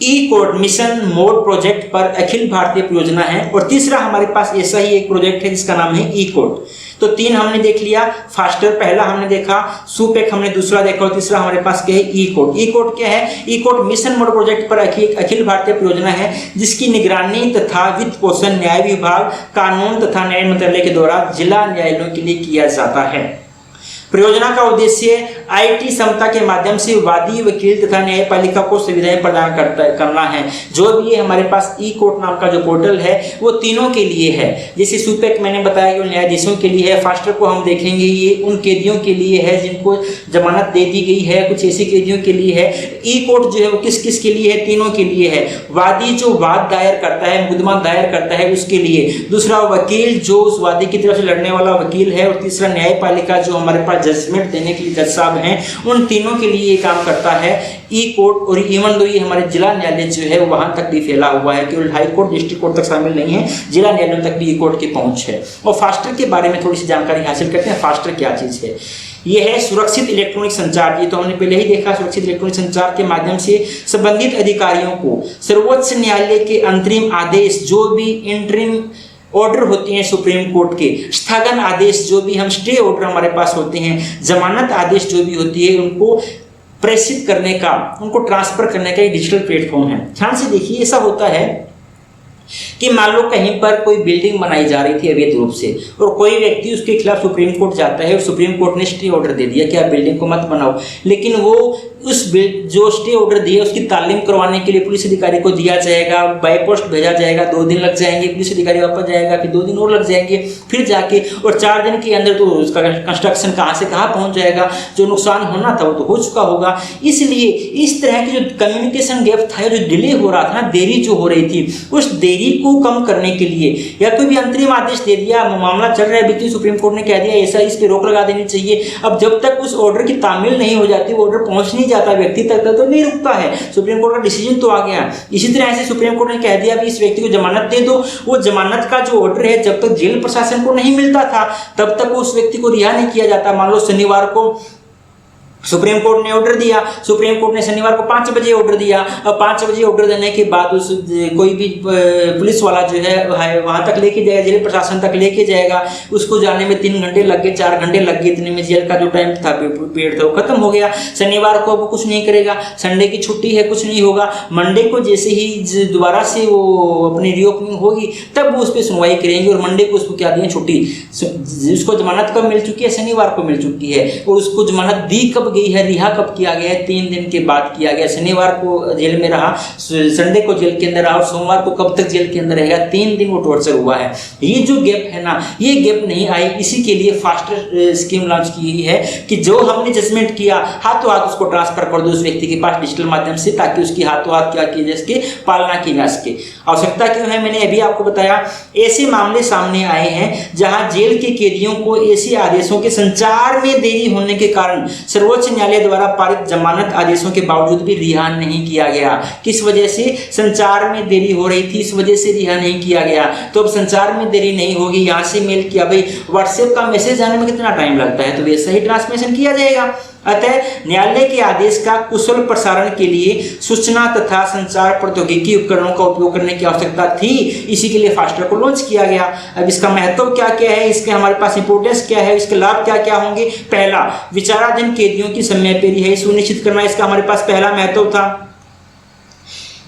ई कोड मिशन मोड प्रोजेक्ट पर अखिल भारतीय परियोजना है। और तीसरा हमारे पास ऐसा ही एक प्रोजेक्ट है जिसका नाम है ई कोड। तो 3 हमने देख लिया, फास्टर पहला हमने देखा, सुपेक हमने दूसरा देखा और तीसरा हमारे पास क्या है, ई कोड। ई कोड क्या है? ई कोड मिशन मोड प्रोजेक्ट पर एक अखिल भारतीय परियोजना है जिसकी निगरानी तथा वित्त पोषण न्याय विभाग, कानून तथा न्याय मंत्रालय के द्वारा जिला न्यायालयों के लिए किया जाता है। परियोजना का उद्देश्य आईटी क्षमता के माध्यम से वादी, वकील तथा न्यायपालिका को सुविधाएं प्रदान करना है। जो भी है हमारे पास ई कोर्ट नाम का जो पोर्टल है वो तीनों के लिए है। जैसे सुपेक मैंने बताया कि वो न्यायाधीशों के लिए है, फास्टर को हम देखेंगे ये उन कैदियों के लिए है जिनको जमानत दे दी गई है, कुछ ऐसे कैदियों के लिए है। ई कोर्ट जो है वो किस किस के लिए है? तीनों के लिए है। वादी जो वाद दायर करता है, मुकदमा दायर करता है उसके लिए, दूसरा वकील जो उस वादी की तरफ से लड़ने वाला वकील है, और तीसरा न्यायपालिका जो हमारे पास जजमेंट देने के लिए जज साहब हैं, उन तीनों के लिए ये काम करता है ई कोर्ट। और इवन दो ये हमारे जिला न्यायालय जो है वहां तक भी फैला हुआ है, केवल हाई कोर्ट डिस्ट्रिक्ट कोर्ट तक शामिल नहीं है, जिला न्यायालयों तक भी ई कोर्ट की पहुंच है। और फास्टर के बारे में थोड़ी सी जानकारी हासिल करते हैं। फास्टर क्या चीज है? ये है सुरक्षित इलेक्ट्रॉनिक संचार। ये तो हमने पहले ही देखा, सुरक्षित इलेक्ट्रॉनिक संचार के माध्यम से संबंधित अधिकारियों को सर्वोच्च न्यायालय के अंतरिम आदेश, जो भी इंटरिम ऑर्डर होते हैं सुप्रीम कोर्ट के, स्थगन आदेश जो भी हम स्टे ऑर्डर हमारे पास होते हैं, जमानत आदेश जो भी होती है, उनको प्रेषित करने का, उनको ट्रांसफर करने का एक डिजिटल प्लेटफॉर्म है। ध्यान से देखिए, ऐसा होता है कि मान लो कहीं पर कोई बिल्डिंग बनाई जा रही थी अवैध रूप से, और कोई व्यक्ति उसके खिलाफ सुप्रीम कोर्ट जाता है और सुप्रीम कोर्ट ने स्टे ऑर्डर दे दिया कि आप बिल्डिंग को मत बनाओ, लेकिन वो उस जो स्टे ऑर्डर दिया उसकी तालीम करवाने के लिए पुलिस अधिकारी को दिया जाएगा, बाय पोस्ट भेजा जाएगा, 2 दिन लग जाएंगे, पुलिस अधिकारी वापस जाएगा, फिर 2 दिन और लग जाएंगे, फिर जाके, और 4 दिन के अंदर तो उसका कंस्ट्रक्शन कहाँ से कहाँ पहुँच जाएगा, जो नुकसान होना था वो तो हो चुका होगा। इसलिए इस तरह की जो कम्युनिकेशन गैप था, जो डिले हो रहा था ना, देरी जो हो रही थी, उस देरी को कम करने के लिए, या कोई भी अंतरिम आदेश दे दिया, मामला चल रहा है बीच, सुप्रीम कोर्ट ने कह दिया ऐसा, इस पे रोक लगा देनी चाहिए। अब जब तक उस ऑर्डर की तामील नहीं हो जाती, वो ऑर्डर पहुंच नहीं जाता व्यक्ति तक, तो नहीं रुकता है। सुप्रीम कोर्ट का डिसीजन तो आ गया। इसी तरह से सुप्रीम कोर्ट ने कह दिया कि इस व्यक्ति को जमानत दे दो। वो जमानत का जो ऑर्डर है जब तक जेल प्रशासन को नहीं मिलता था तब तक उस व्यक्ति को रिहा नहीं किया जाता। मान लो शनिवार को सुप्रीम कोर्ट ने ऑर्डर दिया, सुप्रीम कोर्ट ने शनिवार को 5 बजे ऑर्डर दिया, और 5 बजे ऑर्डर देने के बाद उस कोई भी पुलिस वाला जो है वहां तक लेके जाएगा, जेल प्रशासन तक लेके जाएगा, उसको जाने में 3 घंटे लग गए, 4 घंटे लग गए, इतने में जेल का जो टाइम था पीरियड था वो खत्म हो गया। शनिवार को वो कुछ नहीं करेगा, संडे की छुट्टी है, कुछ नहीं होगा। मंडे को जैसे ही दोबारा से वो अपनी रीओपनिंग होगी तब वो उस पर सुनवाई करेंगे, और मंडे को उसको क्या दिए, छुट्टी। उसको जमानत कब मिल चुकी है? शनिवार को मिल चुकी है। और उसको जमानत दी कब गई है, रिहा कब किया गया है? 3 दिन के बाद किया गया। शनिवार को जेल में रहा, संडे को जेल के अंदर रहा, और सोमवार को कब तक जेल के अंदर रहेगा? 3 दिन वो टॉर्चर हुआ है। ये जो गैप है ना, ये गैप नहीं आई, इसी के लिए फास्टर स्कीम लॉन्च की गई है कि जो हमने जजमेंट किया हाथों हाथ उसको ट्रांसफर कर दो उस व्यक्ति के पास डिजिटल माध्यम से, ताकि उसकी हाथों हाथ क्या की जा सके, पालना की जा सके। आवश्यकता क्यों है? मैंने अभी आपको बताया, ऐसे मामले सामने आए हैं जहां जेल के कैदियों को ऐसे आदेशों के संचार में देरी होने के कारण सर्वोच्च न्यायालय द्वारा पारित जमानत आदेशों के बावजूद भी रिहा नहीं किया गया। किस वजह से? संचार में देरी हो रही थी, इस वजह से रिहा नहीं किया गया। तो अब संचार में देरी नहीं होगी, यहाँ से मेल किया, भाई व्हाट्सएप का मैसेज आने में कितना टाइम लगता है, तो वैसा ही ट्रांसमिशन किया जाएगा। अतः न्यायालय के आदेश का कुशल प्रसारण के लिए सूचना तथा संचार प्रौद्योगिकी उपकरणों का उपयोग करने की आवश्यकता थी, इसी के लिए फास्टर को लॉन्च किया गया। अब इसका महत्व क्या क्या है, इसके हमारे पास इंपोर्टेंस क्या है, इसके लाभ क्या क्या होंगे? पहला, विचाराधीन कैदियों की समय पर रिहाई सुनिश्चित करना, इसका हमारे पास पहला महत्व था।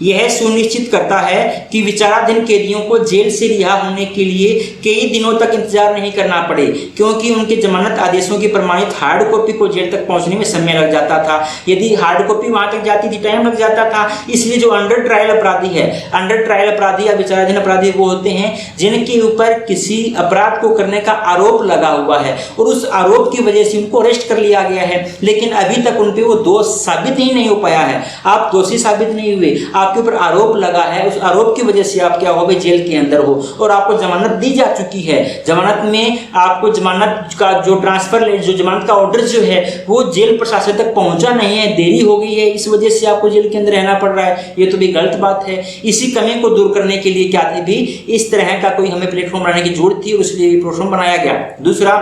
यह सुनिश्चित करता है कि विचाराधीन कैदियों को जेल से रिहा होने के लिए कई दिनों तक इंतजार नहीं करना पड़े, क्योंकि उनके जमानत आदेशों की प्रमाणित हार्ड कॉपी को जेल तक पहुंचने में समय लग जाता था। यदि हार्ड कॉपी वहां तक जाती थी टाइम लग जाता था। इसलिए जो अंडर ट्रायल अपराधी है, अंडर ट्रायल अपराधी या विचाराधीन अपराधी वो होते हैं जिनके ऊपर किसी अपराध को करने का आरोप लगा हुआ है और उस आरोप की वजह से उनको अरेस्ट कर लिया गया है, लेकिन अभी तक उन पर वो दोष साबित ही नहीं हो पाया है। आप दोषी साबित नहीं हुए, आपके ऊपर आरोप लगा है, उस आरोप की वजह से आप क्या हो गए, जेल के अंदर हो, और आपको जमानत दी जा चुकी है। जमानत में आपको जमानत का जो ट्रांसफर, जो जमानत का ऑर्डर जो है वो जेल प्रशासन तक पहुंचा नहीं है, देरी हो गई है, इस वजह से आपको जेल के अंदर रहना पड़ रहा है। ये तो भी गलत बात है। इसी कमी को दूर करने के लिए क्या थी भी, इस तरह का कोई हमें प्लेटफॉर्म बनाने की जरूरत थी, उसलिए भी प्लेटफॉर्म बनाया गया। दूसरा,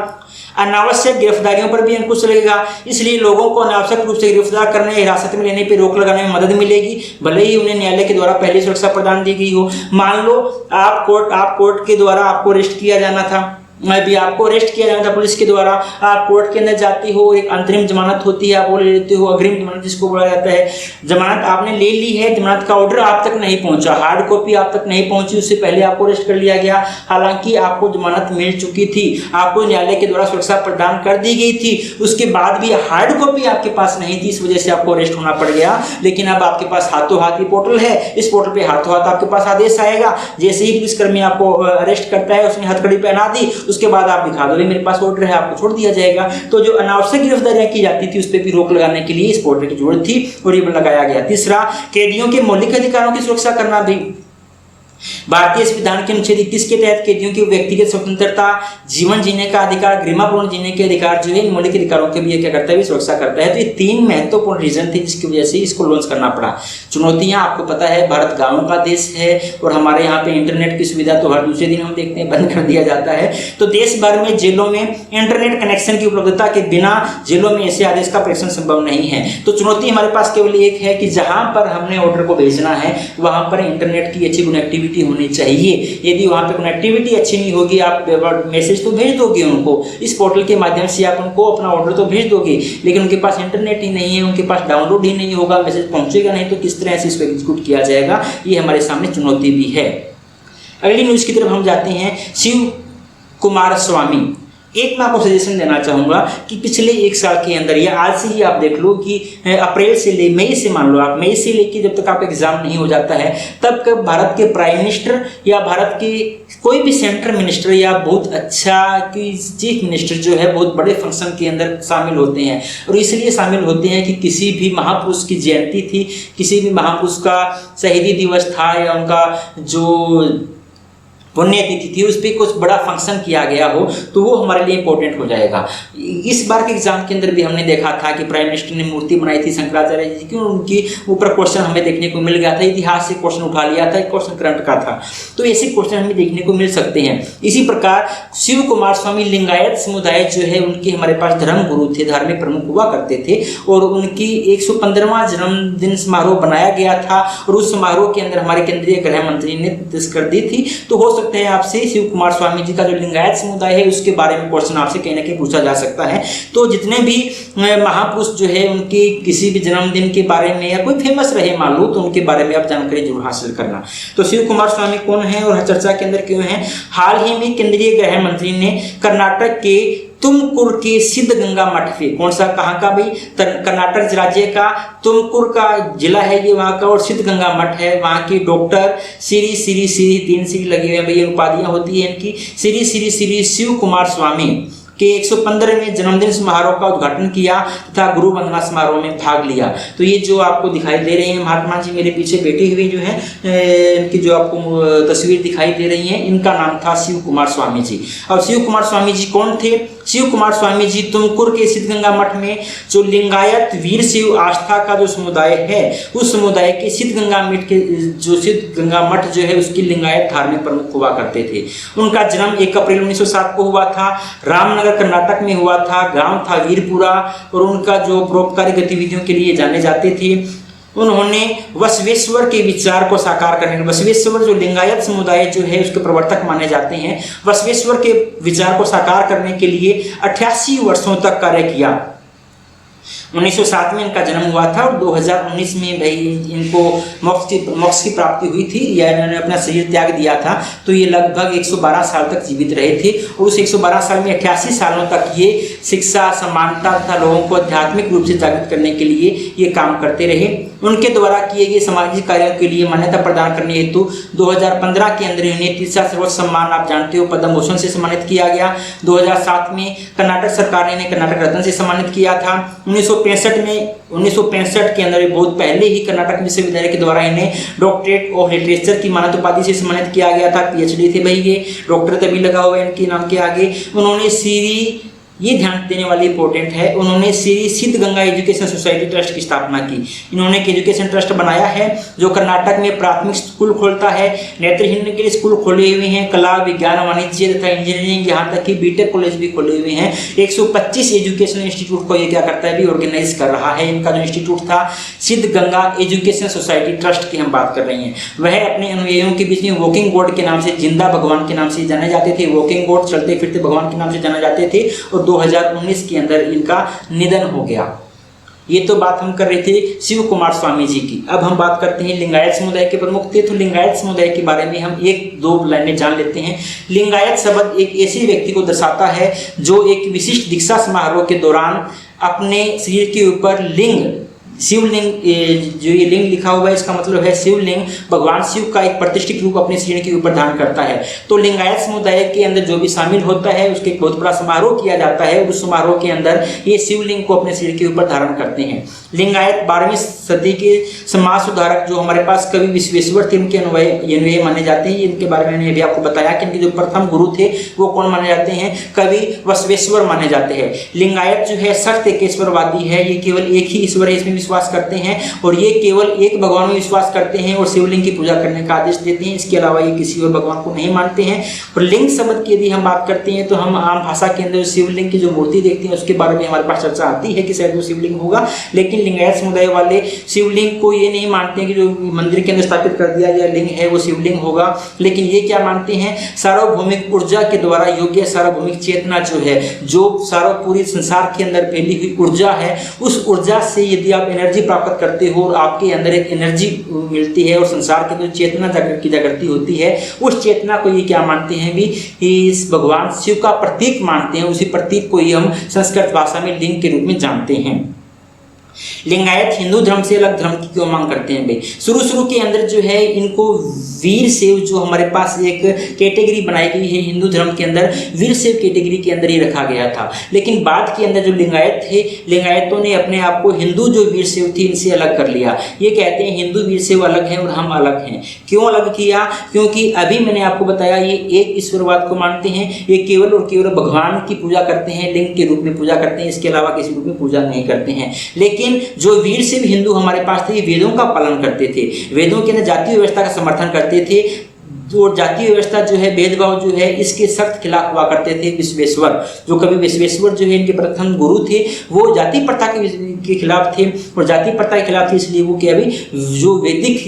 अनावश्यक गिरफ्तारियों पर भी अंकुश लगेगा, इसलिए लोगों को अनावश्यक रूप से गिरफ्तार करने, हिरासत में लेने पर रोक लगाने में मदद मिलेगी, भले ही उन्हें न्यायालय के द्वारा पहले सुरक्षा प्रदान दी गई हो। मान लो आप कोर्ट के द्वारा आपको अरेस्ट किया जाना था, भी आपको अरेस्ट किया जाता है पुलिस के द्वारा। आप कोर्ट के अंदर जाती हो, एक अंतरिम जमानत होती है, आप वो ले लेते हो, अग्रिम जमानत जिसको बोला जाता है। जमानत आपने ले ली है, जमानत का ऑर्डर आप तक नहीं पहुंचा, हार्ड कॉपी आप तक नहीं पहुंची, उससे पहले आपको अरेस्ट कर लिया गया। हालांकि आपको जमानत मिल चुकी थी, आपको न्यायालय के द्वारा सुरक्षा प्रदान कर दी गई थी, उसके बाद भी हार्ड कॉपी आपके पास नहीं थी, इस वजह से आपको अरेस्ट होना पड़ गया। लेकिन अब आपके पास हाथों हाथ ही पोर्टल है, इस पोर्टल पे हाथों हाथ आपके पास आदेश आएगा। जैसे ही पुलिसकर्मी आपको अरेस्ट करता है, उसने हथकड़ी पहना दी, उसके बाद आप दिखा दो मेरे पास ऑर्डर है, आपको छोड़ दिया जाएगा। तो जो अनावश्यक गिरफ्तारियां की जाती थी उस पर भी रोक लगाने के लिए इस पोर्टल की जरूरत थी और ये लगाया गया। तीसरा, कैदियों के मौलिक अधिकारों की सुरक्षा करना भी। भारतीय संविधान के अनुच्छेद 21 के तहत कैदियों की व्यक्तिगत स्वतंत्रता, जीवन जीने का अधिकार, गरिमापूर्ण जीने के अधिकार जो है, मौलिक अधिकारों के भी क्या करता है, सुरक्षा करता है। तो ये 3 महत्वपूर्ण रीजन थे जिसकी वजह से इसको लॉन्च करना पड़ा। चुनौतियां आपको पता है, भारत गांवों का देश है और हमारे यहाँ पे इंटरनेट की सुविधा तो हर दूसरे दिन हम देखते हैं बंद कर दिया जाता है। तो देश भर में जेलों में इंटरनेट कनेक्शन की उपलब्धता के बिना जेलों में ऐसे आदेश का प्रेषण संभव नहीं है। तो चुनौती हमारे पास केवल एक है कि जहां पर हमने ऑर्डर को भेजना है वहां पर इंटरनेट की अच्छी कनेक्टिविटी होनी चाहिए। यदि वहां पे कनेक्टिविटी अच्छी नहीं होगी, आप मैसेज तो भेज दोगे उनको, इस पोर्टल के माध्यम से आप उनको अपना ऑर्डर तो भेज दोगे, लेकिन उनके पास इंटरनेट ही नहीं है, उनके पास डाउनलोड ही नहीं होगा, मैसेज पहुंचेगा नहीं, तो किस तरह से इसको एग्जीक्यूट किया जाएगा, ये हमारे सामने चुनौती भी है। अगली न्यूज की तरफ हम जाते हैं। शिव कुमार स्वामी, एक मैं आपको सजेशन देना चाहूँगा कि पिछले 1 साल के अंदर या आज से ही आप देख लो कि अप्रैल से ले मई से, मान लो आप मई से लेके जब तक आप एग्जाम नहीं हो जाता है तब कब भारत के प्राइम मिनिस्टर या भारत के कोई भी सेंट्रल मिनिस्टर या बहुत अच्छा कि चीफ मिनिस्टर जो है बहुत बड़े फंक्शन के अंदर शामिल होते हैं। और इसलिए शामिल होते हैं कि किसी भी महापुरुष की जयंती थी, किसी भी महापुरुष का शहीदी दिवस था या उनका जो पुण्यतिथि थी, उस पर कुछ बड़ा फंक्शन किया गया हो तो वो हमारे लिए इंपॉर्टेंट हो जाएगा। इस बार के एग्जाम के अंदर भी हमने देखा था कि प्राइम मिनिस्टर ने मूर्ति बनाई थी शंकराचार्य जी की, उनकी ऊपर क्वेश्चन हमें देखने को मिल गया था, इतिहास से क्वेश्चन उठा लिया था, क्वेश्चन करंट का था, तो ऐसे क्वेश्चन हमें देखने को मिल सकते हैं। इसी प्रकार शिव कुमार स्वामी लिंगायत समुदाय जो है उनके हमारे पास धर्म गुरु थे, धार्मिक प्रमुख हुआ करते थे और उनकी 115वां जन्मदिन समारोह बनाया गया था और उस समारोह के अंदर हमारे केंद्रीय गृह मंत्री ने तस्कर दी थी। तो हो है आपसे शिव कुमार स्वामी जी का जो लिंगायत समुदाय है उसके बारे में क्वेश्चन आपसे कहीं ना कहीं पूछा जा सकता है। तो जितने भी महापुरुष जो है उनके किसी भी जन्मदिन के बारे में या कोई फेमस रहे मालूम तो उनके बारे में आप जानकारी जरूर हासिल करना। तो शिव कुमार स्वामी कौन है और चर्चा के अंदर क्यों है? हाल ही में केंद्रीय गृह मंत्री ने कर्नाटक के तुमकुर के सिद्धगंगा मठ पे, कौन सा कहाँ का भाई, कर्नाटक राज्य का तुमकुर का जिला है ये वहाँ का, और सिद्धगंगा मठ है वहाँ की डॉक्टर श्री 3 श्री लगे हुए हैं भैया, उपाधियाँ होती है इनकी, श्री शिव कुमार स्वामी के 115वें जन्मदिन समारोह का उद्घाटन किया तथा गुरु वंदना समारोह में भाग लिया। तो ये जो आपको दिखाई दे रहे हैं महात्मा जी मेरे पीछे बैठे हुए जो हैं, इनकी जो आपको तस्वीर दिखाई दे रही है, इनका नाम था शिव कुमार स्वामी जी। अब शिव कुमार स्वामी जी कौन थे? शिव कुमार स्वामी जी तुमकुर के सिद्धगंगा मठ में जो लिंगायत वीर शिव आस्था का जो समुदाय है उस समुदाय के सिद्धगंगा मठ जो है उसकी लिंगायत धार्मिक प्रमुख हुआ करते थे। उनका जन्म 1 अप्रैल 1907 को हुआ था, रामनगर कर्नाटक में हुआ था, गांव था वीरपुरा, और उनका जो परोपकारी गतिविधियों के लिए जाने जाते थे। उन्होंने बसवेश्वर के विचार को साकार करने, बसवेश्वर जो लिंगायत समुदाय जो है उसके प्रवर्तक माने जाते हैं, बसवेश्वर के विचार को साकार करने के लिए 88 वर्षों तक कार्य किया। 1907 में इनका जन्म हुआ था और 2019 में भाई इनको मोक्ष की प्राप्ति हुई थी या इन्होंने अपना शरीर त्याग दिया था। तो ये लगभग 112 साल तक जीवित रहे थे और उस 112 साल में 88 सालों तक ये शिक्षा, समानता तथा लोगों को आध्यात्मिक रूप से जागृत करने के लिए ये काम करते रहे। उनके द्वारा किए गए सामाजिक कार्यों के लिए मान्यता प्रदान करने हेतु 2015 के अंदर उन्हें तीसरा सर्वोच्च सम्मान आप जानते हो पद्म भूषण से सम्मानित किया गया। 2007 में कर्नाटक सरकार ने इन्हें कर्नाटक रत्न से सम्मानित किया था। 1965 के अंदर बहुत पहले ही कर्नाटक विश्वविद्यालय के द्वारा इन्हें डॉक्टरेट ऑफ लिटरेचर की मानद उपाधि से सम्मानित किया गया था। PhD थे भाई, ये डॉक्टर तभी लगा हुआ है इनके नाम के आगे। उन्होंने श्री ये ध्यान देने वाली इंपॉर्टेंट है, उन्होंने श्री सिद्ध गंगा एजुकेशन सोसाइटी ट्रस्ट की स्थापना की। इन्होंने एक एजुकेशन ट्रस्ट बनाया है जो कर्नाटक में प्राथमिक स्कूल खोलता है, नेत्रहीन के लिए स्कूल खोले हुए हैं, कला, विज्ञान, वाणिज्य तथा इंजीनियरिंग, यहाँ तक कि बीटेक कॉलेज भी खोले हुए हैं। 125 एजुकेशन इंस्टीट्यूट को ये क्या करता है, भी ऑर्गेनाइज कर रहा है। इनका जो इंस्टीट्यूट था सिद्ध गंगा एजुकेशन सोसाइटी ट्रस्ट की हम बात कर रहे हैं। वह अपने अनुयायियों के बीच में वॉकिंग गॉड के नाम से, जिंदा भगवान के नाम से जाने जाते थे। वॉकिंग गॉड, चलते फिरते भगवान के नाम से जाने जाते थे, और 2019 के अंदर इनका निधन हो गया। ये तो बात हम कर रहे थे शिव कुमार स्वामी जी की। अब हम बात करते हैं लिंगायत समुदाय के प्रमुख थे। तो लिंगायत समुदाय के बारे में हम एक दो लाइनें जान लेते हैं। लिंगायत शब्द एक ऐसे व्यक्ति को दर्शाता है जो एक विशिष्ट दीक्षा समारोह के दौरान अपने शरीर के ऊपर लिंग, शिवलिंग, जो ये लिंग लिखा हुआ है इसका मतलब है शिवलिंग, भगवान शिव का एक प्रतिष्ठित रूप अपने शरीर के ऊपर धारण करता है। तो लिंगायत समुदाय के अंदर जो भी शामिल होता है उसके एक बहुत बड़ा समारोह किया जाता है, उस समारोह के अंदर ये शिवलिंग को अपने शरीर के ऊपर धारण करते हैं। लिंगायत 12वीं सदी के समाज सुधारक जो हमारे पास कवि विश्वेश्वर थे, इनके अनुयायी माने जाते हैं। इनके बारे में मैंने अभी आपको बताया कि इनके जो प्रथम गुरु थे वो कौन माने जाते हैं, कवि विश्वेश्वर माने जाते हैं। लिंगायत जो है सत्य एकेश्वरवादी है, ये केवल एक ही ईश्वर है इसमें विश्वास करते हैं, और ये केवल एक भगवान में विश्वास करते हैं और शिवलिंग की पूजा करने का आदेश देते हैं। इसके अलावा ये किसी और भगवान को नहीं मानते हैं। और लिंग शब्द की यदि हम बात करते हैं तो हम आम भाषा के अंदर शिवलिंग की जो मूर्ति देखते हैं उसके बारे में हमारे पास चर्चा आती है कि शायद वो शिवलिंग होगा, लेकिन लिंगायत समुदाय वाले शिवलिंग को ये नहीं मानते हैं कि जो मंदिर के अंदर स्थापित कर दिया गया लिंग है वो शिवलिंग होगा, लेकिन ये क्या मानते हैं, सार्वभौमिक ऊर्जा के द्वारा योग्य सार्वभौमिक चेतना जो है, जो सारा पूरी संसार के अंदर फैली हुई ऊर्जा है, उस ऊर्जा से यदि आप एनर्जी प्राप्त करते हो और आपके अंदर एक एनर्जी मिलती है और संसार के अंदर चेतना जागृति होती है, उस चेतना को ये क्या मानते हैं भी, इस भगवान शिव का प्रतीक मानते हैं। उसी प्रतीक को ही हम संस्कृत भाषा में लिंग के रूप में जानते हैं। लिंगायत हिंदू धर्म से अलग धर्म की क्यों मांग करते हैं भाई, शुरू के अंदर जो है इनको वीर शैव, जो हमारे पास एक कैटेगरी बनाई गई है हिंदू धर्म के अंदर, वीर शैव कैटेगरी के अंदर ही रखा गया था। लेकिन बाद के अंदर जो लिंगायत थे, लिंगायतों ने अपने आप को हिंदू जो वीर शैव थी इनसे अलग कर लिया। ये कहते हैं हिंदू वीर शैव अलग है और हम अलग हैं। क्यों अलग किया, क्योंकि अभी मैंने आपको बताया ये एक ईश्वरवाद को मानते हैं, ये केवल और केवल भगवान की पूजा करते हैं, लिंग के रूप में पूजा करते हैं, इसके अलावा किसी रूप में पूजा नहीं करते हैं। लेकिन जो वीर शैव हिंदू हमारे पास थे ये वेदों का पालन करते थे, वेदों के अंदर जातीय व्यवस्था का समर्थन करते थे। जो जातीय व्यवस्था जो है, भेदभाव जो है, इसके सख्त खिलाफ हुआ करते थे। विश्वेश्वर, जो कवि विश्वेश्वर जो है इनके प्रथम गुरु थे, वो जाति प्रथा के खिलाफ थे, और जाति प्रथा के खिलाफ थे इसलिए वो क्या भी जो वैदिक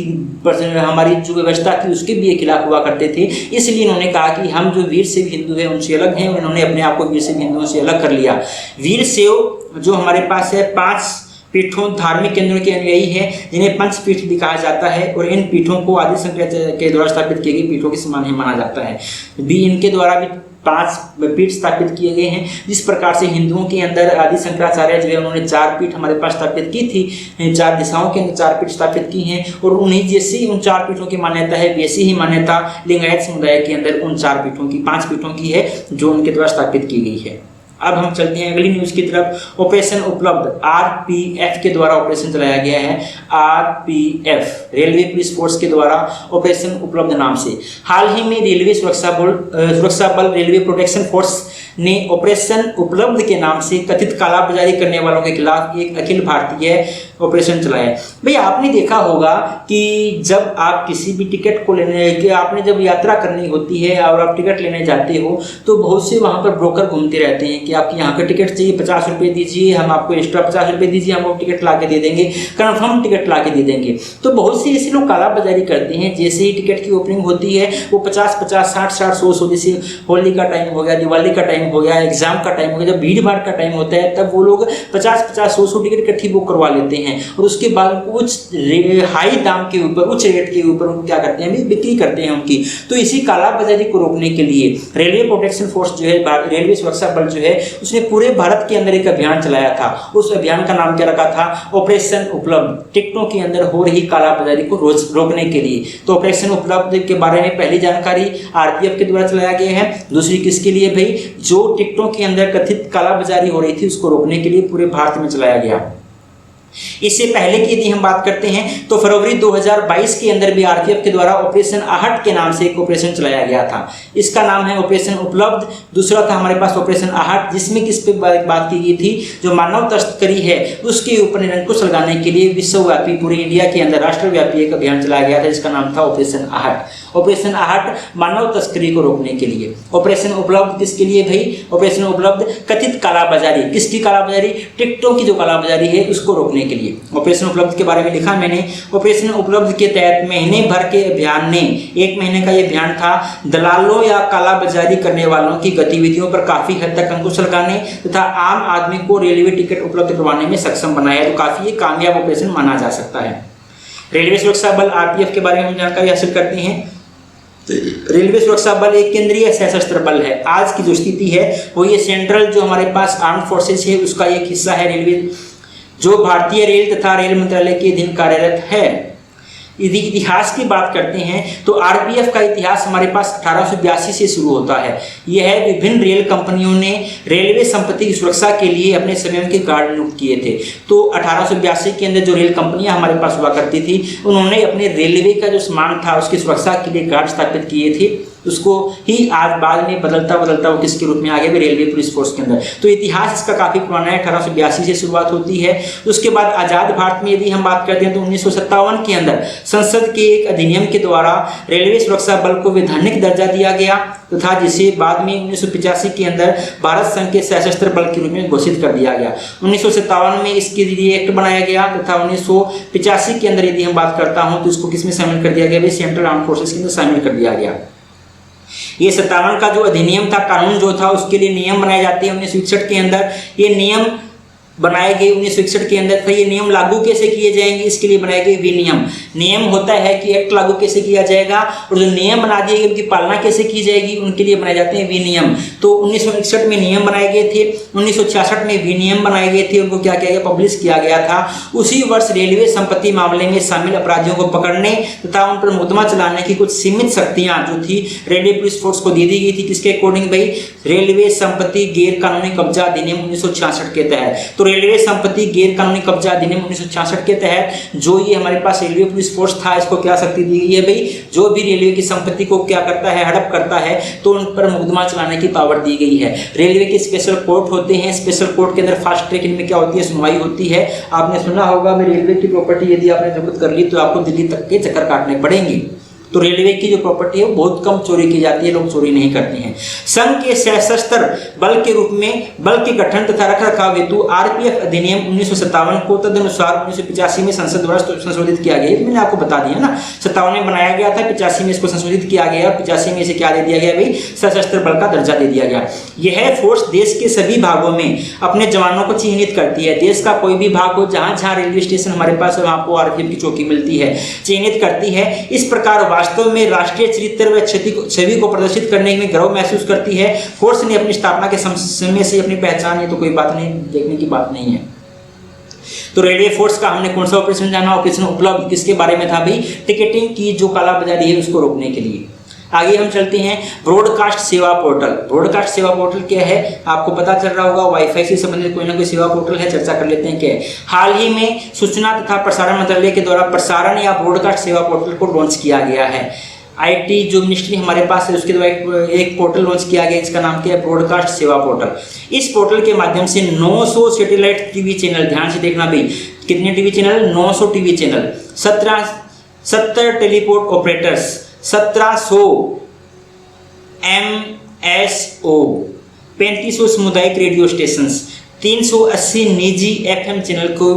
हमारी जो व्यवस्था थी उसके भी खिलाफ हुआ करते थे। इसलिए इन्होंने कहा कि हम जो वीर शैव हिंदू है उनसे अलग हैं, और इन्होंने अपने आप को वीर शैव हिंदुओं से अलग कर लिया। वीर शैव जो हमारे पास है 5 पीठों धार्मिक केंद्रों के अनुयायी हैं, जिन्हें पंचपीठ भी कहा जाता है, और इन पीठों को आदि शंकराचार्य के द्वारा स्थापित किए गए पीठों के समान ही माना जाता है। भी इनके द्वारा भी 5 पीठ स्थापित किए गए हैं। जिस प्रकार से हिंदुओं के अंदर आदि शंकराचार्य जो है उन्होंने 4 पीठ हमारे पास स्थापित की थी, 4 दिशाओं के अंदर 4 पीठ स्थापित की हैं, और उन्हीं जैसी उन 4 पीठों की मान्यता है वैसी ही मान्यता लिंगायत समुदाय के अंदर उन 4 पीठों की 5 पीठों की है जो उनके द्वारा स्थापित की गई है। अब हम चलते हैं अगली न्यूज़ की तरफ। ऑपरेशन उपलब्ध, आरपीएफ के द्वारा ऑपरेशन चलाया गया है। आरपीएफ रेलवे पुलिस फोर्स के द्वारा ऑपरेशन उपलब्ध नाम से हाल ही में रेलवे सुरक्षा बल रेलवे प्रोटेक्शन फोर्स ने ऑपरेशन उपलब्ध के नाम से कथित कालाबाजारी करने वालों के खिलाफ एक अखिल भारतीय ऑपरेशन चलाया। भाई आपने देखा होगा कि जब आप किसी भी टिकट को लेने कि आपने जब यात्रा करनी होती है और आप टिकट लेने जाते हो तो बहुत से वहाँ पर ब्रोकर घूमते रहते हैं कि आपकी यहाँ का टिकट चाहिए 50 रुपये दीजिए, हम आपको एक्स्ट्रा 50 रुपये दीजिए, हम आपको टिकट ला के दे देंगे, कन्फर्म टिकट ला के दे देंगे। तो बहुत से ऐसे लोग कालाबाजारी करते हैं। जैसे ही टिकट की ओपनिंग होती है वो 50-50, 60-60, 100-100, जैसे होली का टाइम हो गया, दिवाली का टाइम हो गया, एग्जाम का टाइम हो गया, जब भीड़ भाड़ का टाइम होता है तब वो लोग 50-50, 100-100 टिकट इकट्ठी बुक करवा लेते हैं, और उसके बाद उनको हाई दाम के ऊपर, उच्च रेट के ऊपर उनको क्या करते हैं, बिक्री करते हैं उनकी। तो इसी कालाबाजारी को रोकने के लिए रेलवे प्रोटेक्शन फोर्स जो है, रेलवे सुरक्षा बल जो है, उसने पूरे भारत के अंदर एक अभियान चलाया था। उस अभियान का नाम क्या रखा था, ऑपरेशन उपलब्ध, टिकटों के अंदर हो रही कालाबाजारी को रोकने के लिए। तो ऑपरेशन उपलब्ध के बारे में पहली जानकारी आरपीएफ के द्वारा चलाया गया है। दूसरी किसके लिए भाई, जो टिकटों के अंदर कथित कालाबाजारी हो रही थी उसको रोकने के लिए पूरे भारत में चलाया गया। इससे पहले की यदि हम बात करते हैं तो फरवरी 2022 के अंदर भी आरपीएफ के द्वारा ऑपरेशन आहट के नाम से एक ऑपरेशन चलाया गया था। इसका नाम है ऑपरेशन उपलब्ध। दूसरा था हमारे पास ऑपरेशन आहट, जिसमें किस पे बात की गई थी, जो मानव तस्करी है उसके ऊपर निरंकुश लगाने के लिए विश्वव्यापी पूरे इंडिया के अंदर राष्ट्रव्यापी एक अभियान चलाया गया था, जिसका नाम था ऑपरेशन आहट। ऑपरेशन आहट मानव तस्करी को रोकने के लिए। ऑपरेशन उपलब्ध किसके लिए भाई? ऑपरेशन उपलब्ध कथित कालाबाजारी, किसकी कालाबाजारी? टिकटों की जो कालाबाजारी है उसको रोकने के लिए ऑपरेशन उपलब्ध के बारे में लिखा मैंने। ऑपरेशन उपलब्ध के तहत महीने भर के अभियान ने, 1 महीने का ये अभियान था, दलालों या कालाबाजारी करने वालों की गतिविधियों पर काफी हद तक अंकुश लगाने तथा आम आदमी को रेलवे टिकट उपलब्ध करवाने में सक्षम बनाया। तो काफी कामयाब ऑपरेशन माना जा सकता है। रेलवे सुरक्षा बल आरपीएफ के बारे में हम जानकारी हासिल करते हैं। रेलवे सुरक्षा बल एक केंद्रीय सशस्त्र बल है। आज की जो स्थिति है वो ये सेंट्रल जो हमारे पास आर्म फोर्सेस है उसका एक हिस्सा है रेलवे, जो भारतीय रेल तथा रेल मंत्रालय के अधीन कार्यरत है। यदि इतिहास की बात करते हैं तो आरपीएफ का इतिहास हमारे पास 1882 से शुरू होता है। यह विभिन्न रेल कंपनियों ने रेलवे संपत्ति की सुरक्षा के लिए अपने स्वयं के गार्ड नियुक्त किए थे। तो 1882 के अंदर जो रेल कंपनियां हमारे पास हुआ करती थी उन्होंने अपने रेलवे का जो सामान था उसकी सुरक्षा के लिए गार्ड स्थापित किए थे। उसको ही आज बाद में बदलता वो किसके रूप में आगे भी रेलवे पुलिस फोर्स के अंदर। तो इतिहास इसका काफी पुराना है, 1882 से शुरुआत होती है। उसके बाद आजाद भारत में यदि हम बात करते हैं तो 1957 के अंदर संसद के एक अधिनियम के द्वारा रेलवे सुरक्षा बल को वैधानिक दर्जा दिया गया तथा जिसे बाद में 1985 के अंदर भारत संघ के सशस्त्र बल के रूप में घोषित कर दिया गया। 1957 में इसके लिए एक्ट बनाया गया तथा 1985 के अंदर यदि हम बात करता हूं तो इसको किसमें शामिल कर दिया गया? सेंट्रल आर्म फोर्सेस के अंदर शामिल कर दिया गया। ये 57 का जो अधिनियम था, कानून जो था, उसके लिए नियम बनाए जाते हैं 1961 के अंदर। ये नियम बनाए गए 1961 के अंदर। तो ये नियम लागू कैसे किए जाएंगे, इसके लिए बनाए गए विनियम। नियम होता है कि एक्ट लागू कैसे किया जाएगा और जो नियम बना दिए गए उनकी पालना कैसे की जाएगी, उनके लिए बनाए जाते हैं विनियम। तो 1961 में नियम बनाए गए थे, 1966 में विनियम बनाए गए थे, उनको क्या किया गया? पब्लिश किया गया था। उसी वर्ष रेलवे संपत्ति मामले में शामिल अपराधियों को पकड़ने तथा उन पर मुकदमा चलाने की कुछ सीमित शक्तियां जो थी रेलवे पुलिस फोर्स को दे दी गई थी। किसके अकॉर्डिंग भाई? रेलवे संपत्ति गैर कानूनी कब्जा अधिनियम 1966 के तहत। तो रेलवे संपत्ति गैर कानूनी कब्जा अधिनियम 1966 के तहत जो ये हमारे पास रेलवे पुलिस फोर्स था, इसको क्या शक्ति दी गई है भाई? जो भी रेलवे की संपत्ति को क्या करता है, हड़प करता है, तो उन पर मुकदमा चलाने की पावर दी गई है। रेलवे के स्पेशल कोर्ट होते हैं, स्पेशल कोर्ट के अंदर फास्ट ट्रैक इनमें क्या होती है? सुनवाई होती है। आपने सुना होगा रेलवे की प्रॉपर्टी यदि आपने जब्त कर ली तो आपको दिल्ली तक के चक्कर काटने पड़ेंगे। तो रेलवे की जो प्रॉपर्टी है वो बहुत कम चोरी की जाती है, लोग चोरी नहीं करते हैं। संघ के सशस्त्र बल के रूप में बल के गठन तथा रखरखाव हेतु आरपीएफ अधिनियम 1957 को तदनुसार 1985 में संसद द्वारा संशोधित किया गया। मैंने आपको बता दिया ना, 57 में बनाया गया था, 85 में इसको संशोधित किया गया, 85 में इसे क्या दे दिया गया भाई? सशस्त्र बल का दर्जा दे दिया गया। यह फोर्स देश के सभी भागों में अपने जवानों को चिन्हित करती है। देश का कोई भी भाग हो, जहां जहां रेलवे स्टेशन हमारे पास है वहां आपको आरपीएफ की चौकी मिलती है, चिन्हित करती है। इस प्रकार वास्तव में राष्ट्रीय चरित्र व छवि को प्रदर्शित करने में गर्व महसूस करती है। फोर्स ने अपनी स्थापना के समय से अपनी पहचान, ये तो कोई बात नहीं, देखने की बात नहीं है। तो रेलवे फोर्स का हमने कौन सा ऑपरेशन जाना? ऑपरेशन उपलब्ध। किसके बारे में था भाई? टिकटिंग की जो कालाबाजारी है उसको रोकने के लिए। आगे हम चलते हैं ब्रॉडकास्ट सेवा पोर्टल। ब्रॉडकास्ट सेवा पोर्टल क्या है? आपको पता चल रहा होगा, वाईफाई से संबंधित कोई ना कोई सेवा पोर्टल है। चर्चा कर लेते हैं क्या है। हाल ही में सूचना तथा प्रसारण मंत्रालय के द्वारा प्रसारण या ब्रॉडकास्ट सेवा पोर्टल को लॉन्च किया गया है। आईटी जो मिनिस्ट्री हमारे पास है उसके द्वारा एक पोर्टल लॉन्च किया गया, इसका नाम क्या है? ब्रॉडकास्ट सेवा पोर्टल। इस पोर्टल के माध्यम से 900 सैटेलाइट टीवी चैनल, ध्यान से देखना भाई, कितने TV channel? 900 TV channel, 70 teleport operators, 1700 MSO, 3500 सामुदायिक रेडियो स्टेशन, 380 निजी FM चैनल को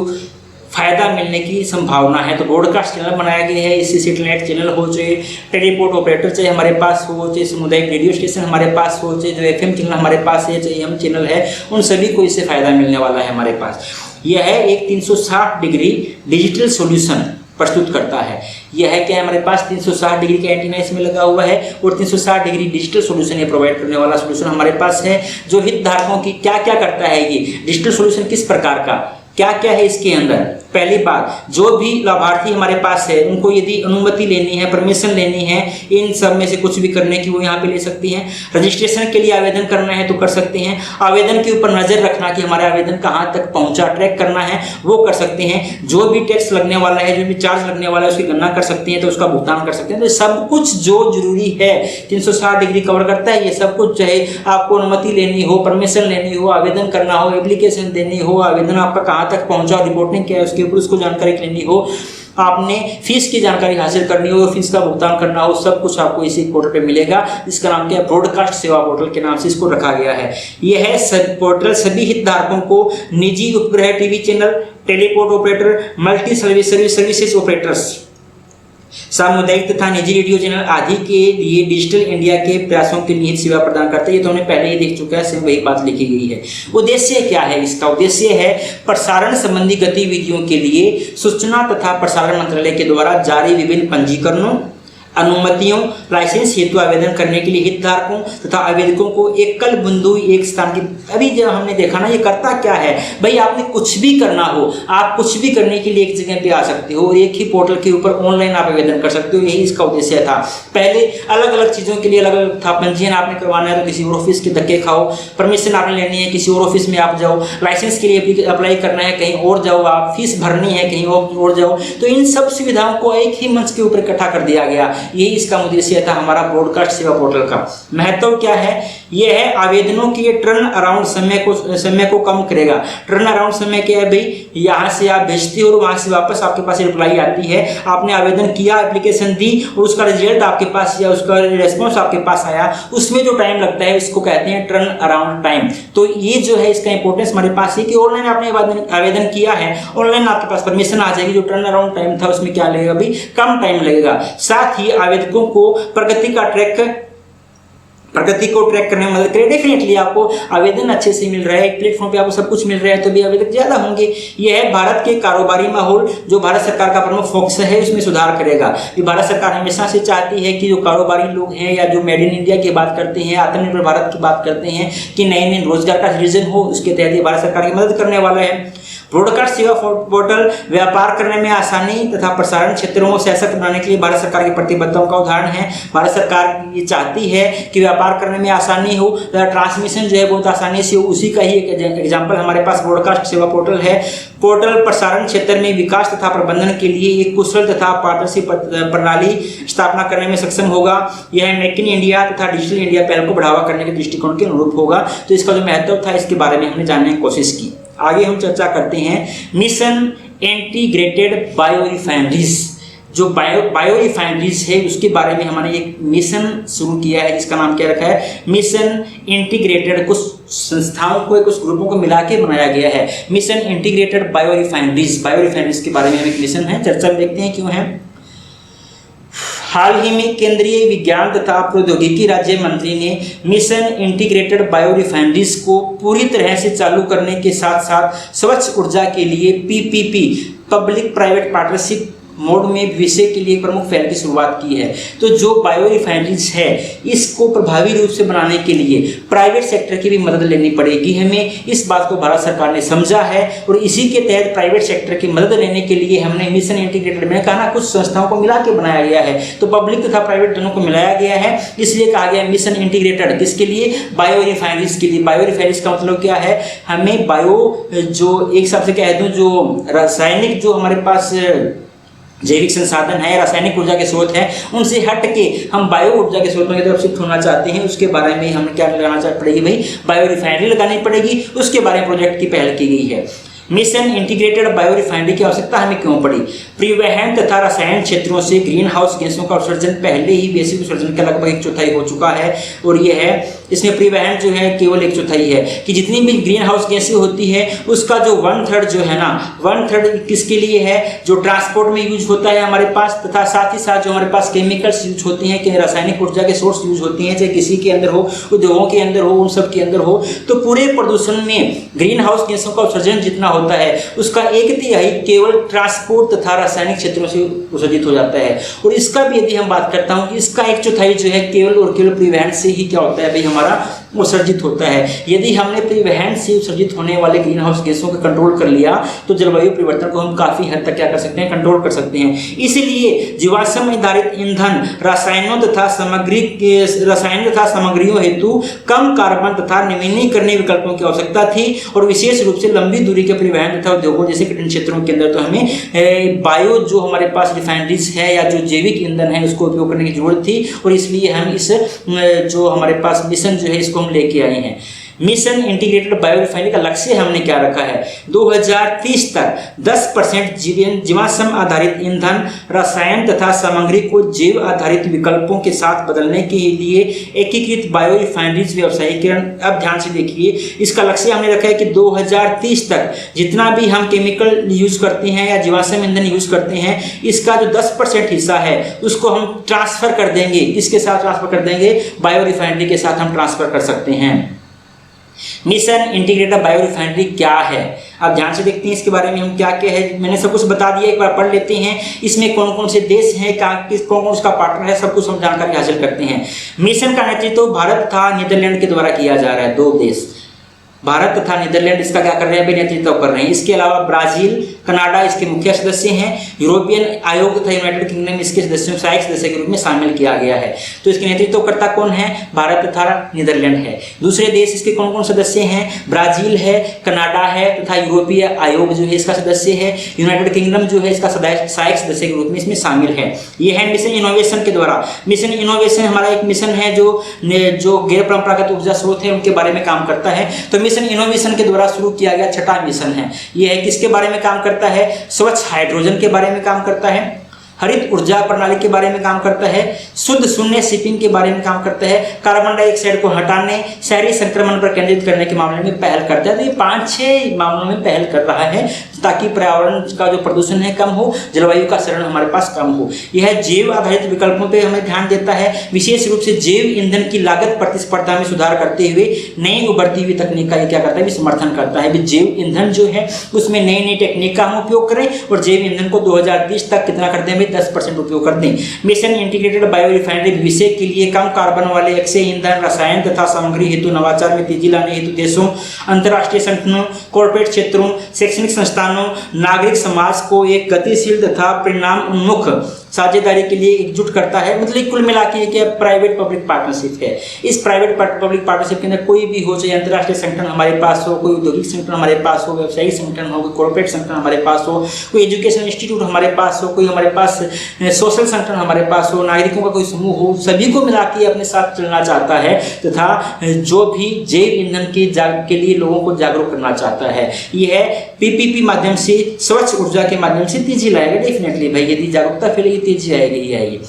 फायदा मिलने की संभावना है। तो ब्रॉडकास्ट चैनल बनाया गया है। इससे सैटेलाइट चैनल हो, चाहे टेलीपोर्ट ऑपरेटर चाहे हमारे पास हो, चाहे सामुदायिक रेडियो स्टेशन हमारे पास हो, चाहे जो FM चैनल हमारे पास है, चाहे AM चैनल है, उन सभी को इससे फायदा मिलने वाला है हमारे पास। यह है एक 360 डिग्री डिजिटल सॉल्यूशन प्रस्तुत करता है। यह है क्या है? हमारे पास 360 डिग्री का एंटीना इसमें लगा हुआ है और 360 डिग्री डिजिटल सॉल्यूशन ये प्रोवाइड करने वाला सॉल्यूशन हमारे पास है। जो हितधारकों की क्या क्या करता है, ये डिजिटल सॉल्यूशन किस प्रकार का, क्या क्या है इसके अंदर, पहली बात, जो भी लाभार्थी हमारे पास है उनको यदि अनुमति लेनी है, परमिशन लेनी है इन सब में से कुछ भी करने की, वो यहाँ पे ले सकती हैं। रजिस्ट्रेशन के लिए आवेदन करना है तो कर सकते हैं। आवेदन के ऊपर नजर रखना कि हमारा आवेदन कहाँ तक पहुंचा, ट्रैक करना है, वो कर सकते हैं। जो भी टैक्स लगने वाला है, जो भी चार्ज लगने वाला है उसकी गणना कर सकते हैं, तो उसका भुगतान कर सकते हैं। तो सब कुछ जो जरूरी है 360 डिग्री कवर करता है ये सब कुछ, चाहे आपको अनुमति लेनी हो, परमिशन लेनी हो, आवेदन करना हो, एप्लीकेशन देनी हो, आवेदन आपका कहाँ तक पहुंचा, रिपोर्टिंग क्या है उसके ऊपर उसको जानकारी लेनी हो, आपने फीस की जानकारी हासिल करनी हो, फीस का भुगतान करना हो, सब कुछ आपको इसी पोर्टल पे मिलेगा। इसका नाम क्या है? ब्रॉडकास्ट सेवा पोर्टल के नाम से इसको रखा गया है। यह है पोर्टल सभी हितधारकों को निजी उपग्रह TV channel, teleport operator, multi services operators, सामुदायिक तथा निजी रेडियो चैनल आदि के लिए डिजिटल इंडिया के प्रयासों के लिए सेवा प्रदान करते हैं। ये तो हमने पहले ही देख चुका है, सेम वही बात लिखी गई है। उद्देश्य क्या है इसका? उद्देश्य है प्रसारण संबंधी गतिविधियों के लिए सूचना तथा प्रसारण मंत्रालय के द्वारा जारी विभिन्न पंजीकरणों, अनुमतियों, लाइसेंस हेतु आवेदन करने के लिए हितधारकों तथा आवेदकों को एकल बिंदु एक स्थान की। अभी जब हमने देखा ना, ये करता क्या है भाई, आपने कुछ भी करना हो, आप कुछ भी करने के लिए एक जगह पे आ सकते हो और एक ही पोर्टल के ऊपर ऑनलाइन आप आवेदन कर सकते हो। यही इसका उद्देश्य था। पहले अलग अलग चीज़ों के लिए अलग अलग था, पंजीयन आपने करवाना है तो किसी और ऑफिस के धक्के खाओ, परमिशन आपने लेनी है किसी और ऑफिस में आप जाओ, लाइसेंस के लिए अप्लाई करना है कहीं और जाओ, आप फीस भरनी है कहीं और जाओ। तो इन सब सुविधाओं को एक ही मंच के ऊपर इकट्ठा कर दिया गया। यही इसका उद्देश्य था हमारा ब्रॉडकास्ट सेवा पोर्टल का। महत्व क्या है? यह है आवेदनों की टर्न अराउंड समय को कम करेगा। टर्न अराउंड समय क्या है भाई? यहाँ से आप भेजते हो और वहाँ से वापस आपके पास रिप्लाई आती है। आपने आवेदन किया, एप्लीकेशन दी और उसका रिजल्ट आपके पास या उसका रिस्पॉन्स आपके पास आया, उसमें जो टाइम लगता है इसको कहते हैं टर्न अराउंड टाइम। तो ये जो है इसका इंपॉर्टेंस हमारे पास है कि ऑनलाइन आपने आवेदन किया है, ऑनलाइन आपके पास परमिशन आ जाएगी। जो टर्न अराउंड टाइम था उसमें क्या लगेगा भाई? कम टाइम लगेगा। साथ ही आवेदकों को प्रगति को ट्रैक करने में मदद करे। डेफिनेटली आपको आवेदन अच्छे से मिल रहा है, एक प्लेटफॉर्म पे आपको सब कुछ मिल रहा है तो भी आवेदक ज्यादा होंगे। यह है भारत के कारोबारी माहौल, जो भारत सरकार का प्रमुख फोकस है, उसमें सुधार करेगा। भारत सरकार हमेशा से चाहती है कि जो कारोबारी लोग हैं या जो मेड इन इंडिया की बात करते हैं, आत्मनिर्भर भारत की बात करते हैं कि नए नए रोजगार का सृजन हो, उसके तहत ये भारत सरकार की मदद करने वाला है। ब्रॉडकास्ट सेवा पोर्टल व्यापार करने में आसानी तथा प्रसारण क्षेत्रों को सशक्त बनाने के लिए भारत सरकार की प्रतिबद्धताओं का उदाहरण है। भारत सरकार ये चाहती है कि व्यापार करने में आसानी हो, ट्रांसमिशन जो है बहुत आसानी से हो। उसी का ही एक एग्जाम्पल हमारे पास ब्रॉडकास्ट सेवा पोर्टल है। पोर्टल प्रसारण क्षेत्र में विकास तथा प्रबंधन के लिए एक कुशल तथा पारदर्शी प्रणाली स्थापना करने में सक्षम होगा। यह मेक इन इंडिया तथा डिजिटल इंडिया पहल को बढ़ावा करने के दृष्टिकोण के अनुरूप होगा। तो इसका जो महत्व था इसके बारे में हमने जानने की कोशिश की। आगे हम चर्चा करते हैं मिशन इंटीग्रेटेड बायो रिफाइनरीज। जो बायो रिफाइनरीज है उसके बारे में हमने एक मिशन शुरू किया है जिसका नाम क्या रखा है? Mission integrated. कुछ संस्थाओं को, कुछ ग्रुपों को मिला के बनाया गया है mission integrated bio refineries. Bio refineries के बारे में एक मिशन है, चर्चा देखते हैं क्यों है। हाल ही में केंद्रीय विज्ञान तथा प्रौद्योगिकी राज्य मंत्री ने मिशन इंटीग्रेटेड बायो रिफाइनरीज को पूरी तरह से चालू करने के साथ साथ स्वच्छ ऊर्जा के लिए PPP, public private partnership mode में विषय के लिए प्रमुख पहल की शुरुआत की है। तो जो बायो रिफाइनरीज है इसको प्रभावी रूप से बनाने के लिए प्राइवेट सेक्टर की भी मदद लेनी पड़ेगी हमें। इस बात को भारत सरकार ने समझा है और इसी के तहत प्राइवेट सेक्टर की मदद लेने के लिए हमने मिशन इंटीग्रेटेड, मैंने कहा ना कुछ संस्थाओं को मिला के बनाया गया है, तो पब्लिक तथा प्राइवेट दोनों को मिलाया गया है, इसलिए कहा गया मिशन इंटीग्रेटेड। किसके लिए? बायो रिफाइनरीज के लिए। बायो रिफाइनरीज का मतलब क्या है? हमें बायो जो एक हिसाब से कह दूं, जो रासायनिक जो हमारे पास जैविक संसाधन है, रासायनिक ऊर्जा के स्रोत हैं, उनसे हट के हम बायो ऊर्जा के स्रोतों की तरफ शिफ्ट होना चाहते हैं। उसके बारे में हमें क्या लगाना पड़ेगी भाई? बायो रिफाइनरी लगानी पड़ेगी। उसके बारे में प्रोजेक्ट की पहल की गई है। मिशन इंटीग्रेटेड बायो रिफाइनरी की आवश्यकता हमें क्यों पड़ी? परिवहन तथा रसायन क्षेत्रों से ग्रीन हाउस गैसों का उत्सर्जन पहले ही वैश्विक उत्सर्जन का लगभग 1/4 हो चुका है और यह है, इसमें परिवहन जो है केवल 1/4 है कि जितनी भी ग्रीन हाउस गैसें होती है उसका जो 1/3 जो है ना, 1/3 किसके लिए है? जो ट्रांसपोर्ट में यूज होता है हमारे पास, तथा साथ ही साथ जो हमारे पास केमिकल्स यूज होते हैं, कि रासायनिक ऊर्जा के सोर्स यूज होती हैं, चाहे किसी के अंदर हो, उद्योगों के अंदर हो, उन सब के अंदर हो, तो पूरे प्रदूषण में ग्रीन हाउस गैसों का उत्सर्जन जितना होता है उसका 1/3 केवल ट्रांसपोर्ट तथा रासायनिक क्षेत्रों से उत्सर्जित हो जाता है। और इसका भी यदि हम बात करता हूं कि इसका 1/4 जो है केवल और केवल परिवहन से ही क्या होता है भाई हमारा उत्सर्जित होता है। यदि हमने परिवहन से उत्सर्जित होने वाले ग्रीन हाउस गैसों को कंट्रोल कर लिया तो जलवायु परिवर्तन को हम काफ़ी हद तक क्या कर सकते हैं, कंट्रोल कर सकते हैं। इसलिए जीवाश्म आधारित ईंधन रसायनों तथा सामग्रियों हेतु कम कार्बन तथा नवीनीकरणीय विकल्पों की आवश्यकता थी और विशेष रूप से लंबी दूरी के परिवहन तथा उद्योगों जैसे कठिन क्षेत्रों के अंदर तो हमें बायो जो हमारे पास रिफाइनरीज है या जो जैविक ईंधन है उसको उपयोग करने की जरूरत थी और इसलिए हम इस जो हमारे पास मिशन जो है इसको हम लेके आए हैं। मिशन इंटीग्रेटेड बायो रिफाइनरी का लक्ष्य हमने क्या रखा है, 2030 तक 10% जीवाश्म आधारित ईंधन रसायन तथा सामग्री को जैव आधारित विकल्पों के साथ बदलने के लिए एकीकृत बायो रिफाइनरीज व्यवसायीकरण। अब ध्यान से देखिए, इसका लक्ष्य हमने रखा है कि 2030 तक जितना भी हम केमिकल यूज करते हैं या जीवाश्म ईंधन यूज करते हैं इसका जो 10% हिस्सा है उसको हम ट्रांसफर कर देंगे। इसके साथ ट्रांसफर कर देंगे, बायो रिफाइनरी के साथ हम ट्रांसफर कर सकते हैं। मिशन इंटीग्रेटेड बायो रिफाइनरी क्या है, अब ध्यान से देखते हैं इसके बारे में हम क्या क्या है। मैंने सब कुछ बता दिया, एक बार पढ़ लेते हैं। इसमें कौन कौन से देश हैं, कौन कौन उसका पार्टनर है, सब कुछ हम जानकारी हासिल करते हैं। मिशन का नेतृत्व भारत तथा नीदरलैंड के द्वारा किया जा रहा है। 2 देश भारत तथा नीदरलैंड इसका क्या कर रहे हैं, नेतृत्व कर रहे हैं। इसके अलावा ब्राजील, कनाडा इसके मुख्य सदस्य हैं। यूरोपियन आयोग तथा यूनाइटेड किंगडम इसके सदस्यों सहायक सदस्य के रूप में शामिल किया गया है। तो इसके नेतृत्वकर्ता कौन है, भारत तथा नीदरलैंड है। दूसरे देश इसके कौन कौन सदस्य हैं, ब्राजील है, कनाडा है तथा यूरोपीय आयोग जो है इसका सदस्य है। यूनाइटेड किंगडम जो है इसका सहायक सदस्य के रूप में इसमें शामिल है। यह है मिशन इनोवेशन के द्वारा। मिशन इनोवेशन हमारा एक मिशन है जो गैर परंपरागत ऊर्जा स्रोत है उनके बारे में काम करता है। तो मिशन इनोवेशन के द्वारा शुरू किया गया छठा मिशन है। यह है किसके बारे में काम करता है, स्वच्छ हाइड्रोजन के बारे में काम करता है, हरित ऊर्जा प्रणाली के बारे में काम करता है, शुद्ध शून्य शिपिंग के बारे में काम करता है, कार्बन डाइऑक्साइड को हटाने, शहरी संक्रमण पर केंद्रित करने के मामले में पहल करता है। तो ये 5-6 मामलों में पहल कर रहा है ताकि पर्यावरण का जो प्रदूषण है कम हो, जलवायु का क्षरण हमारे पास कम हो। यह जैव आधारित विकल्पों पे हमें ध्यान देता है, विशेष रूप से जैव ईंधन की लागत प्रतिस्पर्धा में सुधार करते हुए नई उभरती हुई तकनीक का क्या करता है, समर्थन करता है। जैव ईंधन जो है उसमें नई नई टेक्निक का हम उपयोग करें और जैव ईंधन को 2030 तक कितना कर दें, 10% उपयोग कर दें। मिशन इंटीग्रेटेड बायो रिफाइनरी भविष्य के लिए कम कार्बन वाले अक्षय ईंधन, रसायन तथा सामग्री हेतु नवाचार में तेजी लाने हेतु देशों, अंतर्राष्ट्रीय संगठनों, कॉर्पोरेट क्षेत्रों, शैक्षणिक संस्थानों, नागरिक समाज को एक गतिशील तथा परिणाम उन्मुख साझेदारी के लिए एकजुट करता है। मतलब कुल मिला के एक प्राइवेट पब्लिक पार्टनरशिप है। इस प्राइवेट पब्लिक पार्टनरशिप के अंदर कोई भी हो, चाहे अंतर्राष्ट्रीय संगठन हमारे पास हो, कोई औद्योगिक संगठन हमारे पास हो, व्यवसायिक संगठन हो, कोई कॉर्पोरेट संगठन हमारे पास हो, कोई एजुकेशन इंस्टीट्यूट हमारे पास हो, कोई हमारे पास सोशल संगठन हमारे पास हो, नागरिकों का कोई समूह हो, सभी को मिला के अपने साथ चलना चाहता है तथा जो भी जैव ईंधन के लिए लोगों को जागरूक करना चाहता है। यह PPP माध्यम से स्वच्छ ऊर्जा के माध्यम से तेजी लाएगा। डेफिनेटली भाई, यदि जागरूकता फैलेगी तेजी आएगी।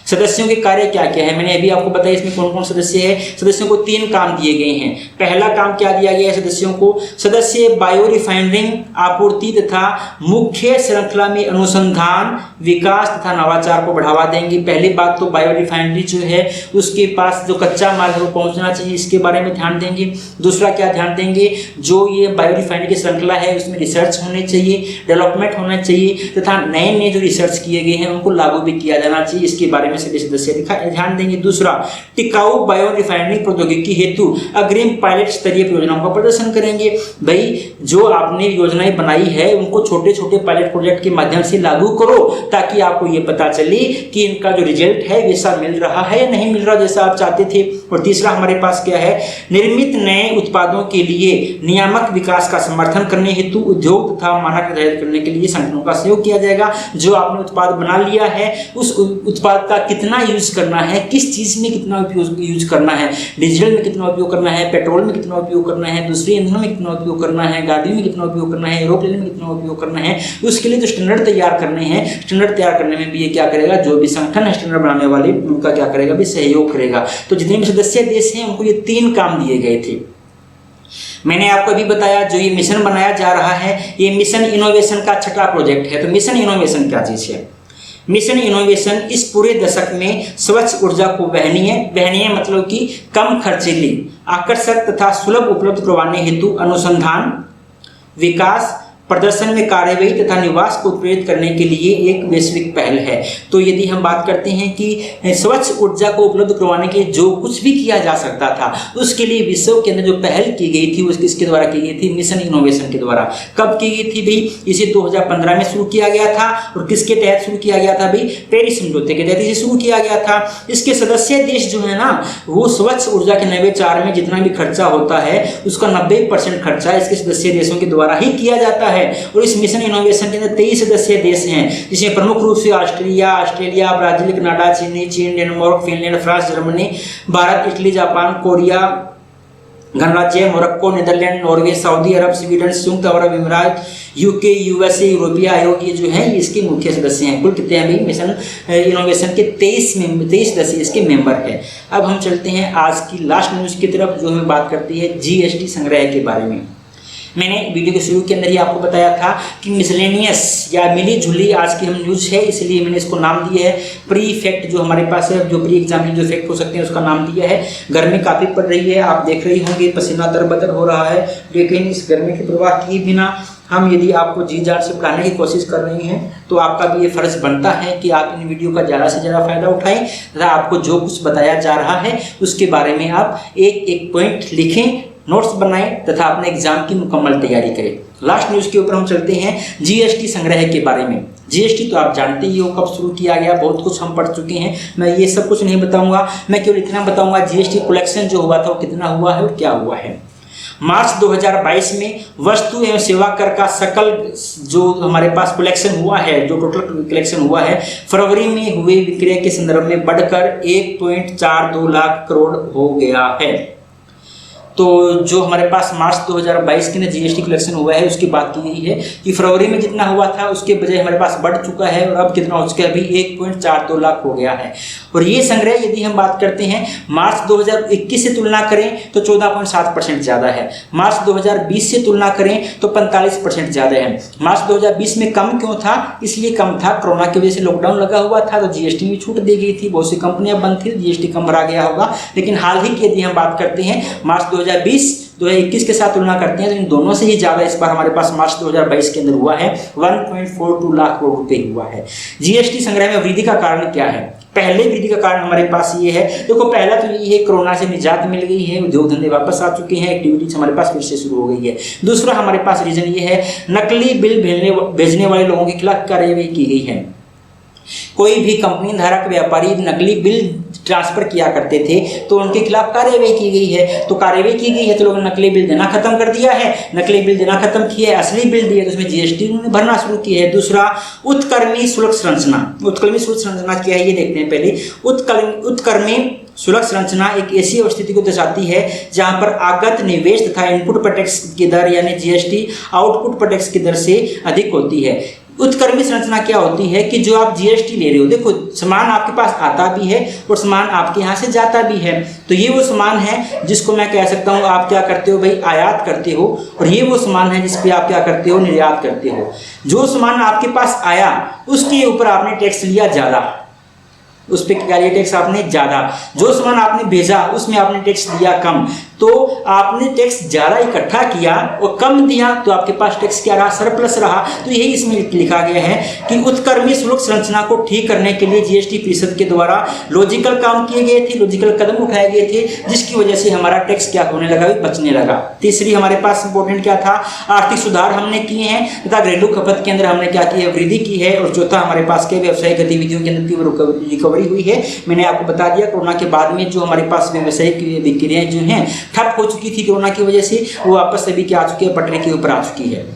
सदस्यों के कार्य क्या क्या है मैंने अभी आपको बताया। इसमें कौन कौन सदस्य है, सदस्यों को 3 काम दिए गए हैं। पहला काम क्या दिया गया है सदस्यों को, सदस्य बायो रिफाइनरिंग आपूर्ति तथा मुख्य श्रृंखला में अनुसंधान, विकास तथा नवाचार को बढ़ावा देंगे। पहली बात तो बायो रिफाइनरी जो है उसके पास जो कच्चा माल है वो पहुंचना चाहिए, इसके बारे में ध्यान देंगे। दूसरा क्या ध्यान देंगे, जो ये बायो रिफाइनरी की श्रृंखला है उसमें रिसर्च होने चाहिए, डेवलपमेंट होना चाहिए तथा नए नए जो रिसर्च किए गए हैं उनको लागू भी किया जाना चाहिए, इसके बारे में सभी सदस्य ध्यान देंगे। दूसरा, टिकाऊ बायो रिफाइनरी प्रौद्योगिकी हेतु अग्रिम पायलट स्तरीय परियोजनाओं का प्रदर्शन करेंगे। भाई जो आपने योजनाएं बनाई है उनको छोटे छोटे पायलट प्रोजेक्ट के माध्यम से लागू करो ताकि आपको ये पता चले कि इनका जो रिजल्ट है वैसा मिल रहा है या नहीं मिल रहा जैसा आप चाहते थे। और तीसरा हमारे पास क्या है, निर्मित नए उत्पादों के लिए नियामक विकास का समर्थन करने हेतु उद्योग तथा मानक निर्धारित करने के लिए संगठनों का सहयोग किया जाएगा। जो आपने उत्पाद बना लिया है उस उत्पाद का कितना यूज करना है, किस चीज में कितना यूज करना है, डीजल में कितना उपयोग करना है, पेट्रोल में कितना उपयोग करना है, दूसरे ईंधनों में कितना उपयोग करना है, गाड़ियों में कितना उपयोग करना है, एरोप्लेन में कितना उपयोग करना है, उसके लिए जो स्टैंडर्ड तैयार करने हैं, स्टैंडर्ड तैयार करने में भी ये क्या करेगा, जो भी संगठन है स्टैंडर्ड बनाने वाले उनका क्या करेगा भी सहयोग करेगा। तो जितने भी सदस्य देश हैं उनको ये 3 काम दिए गए थे। मैंने आपको अभी बताया जो ये मिशन बनाया जा रहा है ये मिशन इनोवेशन का छठा प्रोजेक्ट है। तो मिशन इनोवेशन क्या चीज है, मिशन इनोवेशन इस पूरे दशक में स्वच्छ ऊर्जा को वहनीय मतलब कि कम खर्चीली, आकर्षक तथा सुलभ उपलब्ध करवाने हेतु अनुसंधान, विकास, प्रदर्शन में कार्यवाही तथा निवास को उत्प्रेरित करने के लिए एक वैश्विक पहल है। तो यदि हम बात करते हैं कि स्वच्छ ऊर्जा को उपलब्ध करवाने के लिए जो कुछ भी किया जा सकता था उसके लिए विश्व के अंदर जो पहल की गई थी वो किसके द्वारा की गई थी? मिशन इनोवेशन के द्वारा। कब की गई थी भाई? इसे 2015 में शुरू किया गया था। और किसके तहत शुरू किया गया था भाई? पेरिस समझौते के तहत इसे शुरू किया गया था। इसके सदस्य देश जो है ना वो स्वच्छ ऊर्जा के नवाचार में जितना भी खर्चा होता है उसका 90% खर्चा इसके सदस्य देशों के द्वारा ही किया जाता है। और इस मिशन इनोवेशन के अंदर 23 सदस्य देश हैं जिसमें प्रमुख रूप से ऑस्ट्रेलिया, ब्राजील, कनाडा, चीन, Denmark, Finland, France, Germany, Bharat, Italy, Japan, Korea गणराज्य, मोरक्को, नीदरलैंड, नॉर्वे, सऊदी अरब, स्वीडन, संयुक्त अरब अमीरात, यूके, यूएसए, यूरोपीय आयोग, ये जो है इसके मुख्य सदस्य हैं। कुल कितने हैं भाई? मिशन इनोवेशन के 23 सदस्य इसके मेंबर हैं। अब हम चलते हैं आज की लास्ट न्यूज़ की तरफ जो हमें बात करती है जीएसटी संग्रह के बारे में। मैंने वीडियो के शुरू के अंदर ही आपको बताया था कि मिसलेनियस या मिली जुली आज की हम न्यूज़ है, इसलिए मैंने इसको नाम दिया है प्री इफेक्ट। जो हमारे पास है जो प्री एग्जाम जो इफेक्ट हो सकते हैं उसका नाम दिया है। गर्मी काफ़ी पड़ रही है, आप देख रही होंगे पसीना तरबतर हो रहा है, लेकिन इस गर्मी की परवाह किए बिना हम यदि आपको जी जान से पढ़ाने की कोशिश कर रहे हैं तो आपका भी ये फ़र्ज़ बनता है कि आप इन वीडियो का ज़्यादा से ज़्यादा फ़ायदा उठाएं तथा आपको जो कुछ बताया जा रहा है उसके बारे में आप एक पॉइंट लिखें, नोट्स बनाएं तथा अपने एग्जाम की मुकम्मल तैयारी करें। लास्ट न्यूज़ के ऊपर हम चलते हैं जीएसटी संग्रह के बारे में। जीएसटी तो आप जानते ही हो कब शुरू किया गया, बहुत कुछ हम पढ़ चुके हैं, मैं ये सब कुछ नहीं बताऊंगा। मैं केवल इतना बताऊंगा जीएसटी कलेक्शन जो हुआ था वो कितना हुआ है और क्या हुआ है। मार्च 2022 में वस्तु एवं सेवा कर का सकल जो हमारे पास कलेक्शन हुआ है, जो टोटल कलेक्शन हुआ है, फरवरी में हुए विक्रय के संदर्भ में बढ़कर 1.42 लाख करोड़ हो गया है। तो जो हमारे पास मार्च 2022 के अंदर जीएसटी कलेक्शन हुआ है उसकी बात की गई है कि फरवरी में जितना हुआ था उसके बजाय हमारे पास बढ़ चुका है और अब कितना हो चुका है? अभी 1.42 लाख हो गया है। और ये संग्रह यदि हम बात करते हैं मार्च 2021 से तुलना करें तो 14.7% ज़्यादा है। मार्च 2020 से तुलना करें तो 45% ज़्यादा है। मार्च 2020 में कम क्यों था? इसलिए कम था कोरोना की वजह से लॉकडाउन लगा हुआ था तो जीएसटी में छूट दी गई थी, बहुत सी कंपनियां बंद थी, जीएसटी कम भरा गया होगा। लेकिन हाल ही की यदि हम बात करते हैं मार्च 2021 के साथ तुलना करते हैं तो इन दोनों से ही ज़्यादा इस बार हमारे पास मार्च 2022 के अंदर हुआ है, 1.42 लाख करोड़ रुपए हुआ है। जीएसटी संग्रह में वृद्धि का कारण क्या है? पहले वृद्धि का कारण हमारे पास ये है, देखो पहला तो ये है कोरोना से निजात मिल गई है, उद्योग धंधे वापस आ चुके हैं, एक्टिविटीज हमारे पास फिर से शुरू हो गई है। दूसरा हमारे पास रीजन ये है नकली बिल भेजने वाले लोगों के खिलाफ कार्रवाई की गई है। कोई भी कंपनी धारक व्यापारी नकली बिल ट्रांसफर किया करते थे तो उनके खिलाफ कार्रवाई की गई है। तो कार्रवाई की गई है तो लोगों ने नकली बिल देना खत्म कर दिया है, नकली बिल देना खत्म किया है, असली बिल दिए तो उसमें जीएसटी उन्होंने भरना शुरू किया है। दूसरा उत्कर्मी शुल्क संरचना। उत्कर्मी शुल्क संरचना क्या है ये देखते हैं पहले। उत्कर्मी शुल्क संरचना एक ऐसी स्थिति को दर्शाती है जहां पर आगत निवेश तथा इनपुट पर टैक्स की दर यानी जीएसटी आउटपुट पर टैक्स की दर से अधिक होती है। उत्कर्मी संरचना क्या होती है कि जो आप जीएसटी ले रहे हो, देखो सामान आपके पास आता भी है और सामान आपके यहाँ से जाता भी है, तो ये वो सामान है जिसको मैं कह सकता हूँ आप क्या करते हो भाई, आयात करते हो, और ये वो सामान है जिस पे आप क्या करते हो, निर्यात करते हो। जो सामान आपके पास आया उसके ऊपर आपने टैक्स लिया ज़्यादा, उस पर क्या लिया टैक्स आपने ज़्यादा। जो सामान आपने भेजा उसमें आपने टैक्स दिया कम, तो आपने टैक्स ज़्यादा इकट्ठा किया और कम दिया तो आपके पास टैक्स क्या रहा, सरप्लस रहा। तो यही इसमें लिखा गया है कि उत्कर्मी शुल्क संरचना को ठीक करने के लिए जीएसटी परिषद के द्वारा लॉजिकल काम किए गए थे, लॉजिकल कदम उठाए गए थे, जिसकी वजह से हमारा टैक्स क्या होने लगा, बचने लगा। तीसरी हमारे पास इंपॉर्टेंट क्या था, आर्थिक सुधार हमने किए हैं तथा घरेलू खपत के अंदर हमने क्या की है, वृद्धि की है। और चौथा हमारे पास के व्यवसायिक गतिविधियों के अंदर तीव्र रिकवरी हुई है। मैंने आपको बता दिया कोरोना के बाद में जो हमारे पास व्यवसायिक विक्रियाएं जो हैं ठप हो चुकी थी कोरोना की वजह से, वो वापस सभी क्या आ चुकी है, पटरी के ऊपर आ चुकी है।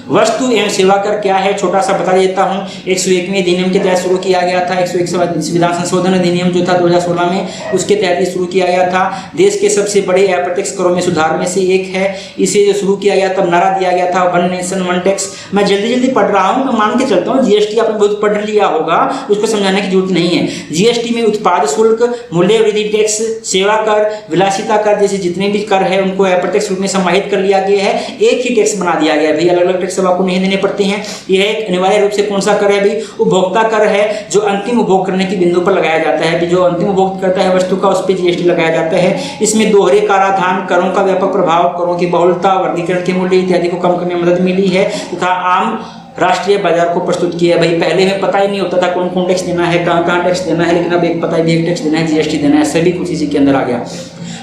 वस्तु एवं सेवा कर क्या है, छोटा सा बता देता हूँ। 101वें अधिनियम के तहत शुरू किया गया था। 101 संविधान संशोधन अधिनियम जो था 2016 में, उसके तहत ही शुरू किया गया था। देश के सबसे बड़े अप्रत्यक्ष करों में सुधार में से एक है। इसे जो शुरू किया गया तब नारा दिया गया था वन नेशन वन टैक्स। मैं जल्दी पढ़ रहा हूँ, मैं मान के चलता हूँ जीएसटी आपने बहुत पढ़ लिया होगा, उसको समझाने की जरूरत नहीं है। जीएसटी में उत्पाद शुल्क, मूल्य वृद्धि टैक्स, सेवा कर, विलासिता कर जैसे जितने भी कर है उनको अप्रत्यक्ष रूप में समाहित कर लिया गया है। एक ही टैक्स बना दिया गया है भाई, अलग अलग टैक्स सब आपको नहीं देने पड़ते हैं। यह एक अनिवार्य रूप से कौन सा कर है भाई, उपभोक्ता कर है, जो अंतिम उपभोग करने के बिंदु पर लगाया जाता है। जो अंतिम उपभोग करता है वस्तु का, उस पर जीएसटी लगाया जाता है। इसमें दोहरे कराधान, करों का व्यापक प्रभाव, करों की बहुलता, वर्गीकरण के मूल्य इत्यादि को कम करने में मदद मिली है तथा आम राष्ट्रीय बाजार को प्रस्तुत किया है। भाई पहले में पता ही नहीं होता था कौन कौन टैक्स देना है, कहाँ कहाँ टैक्स देना है, लेकिन अब एक पता है भी एक टैक्स देना है, जीएसटी देना है, सभी कुछ इसी के अंदर आ गया।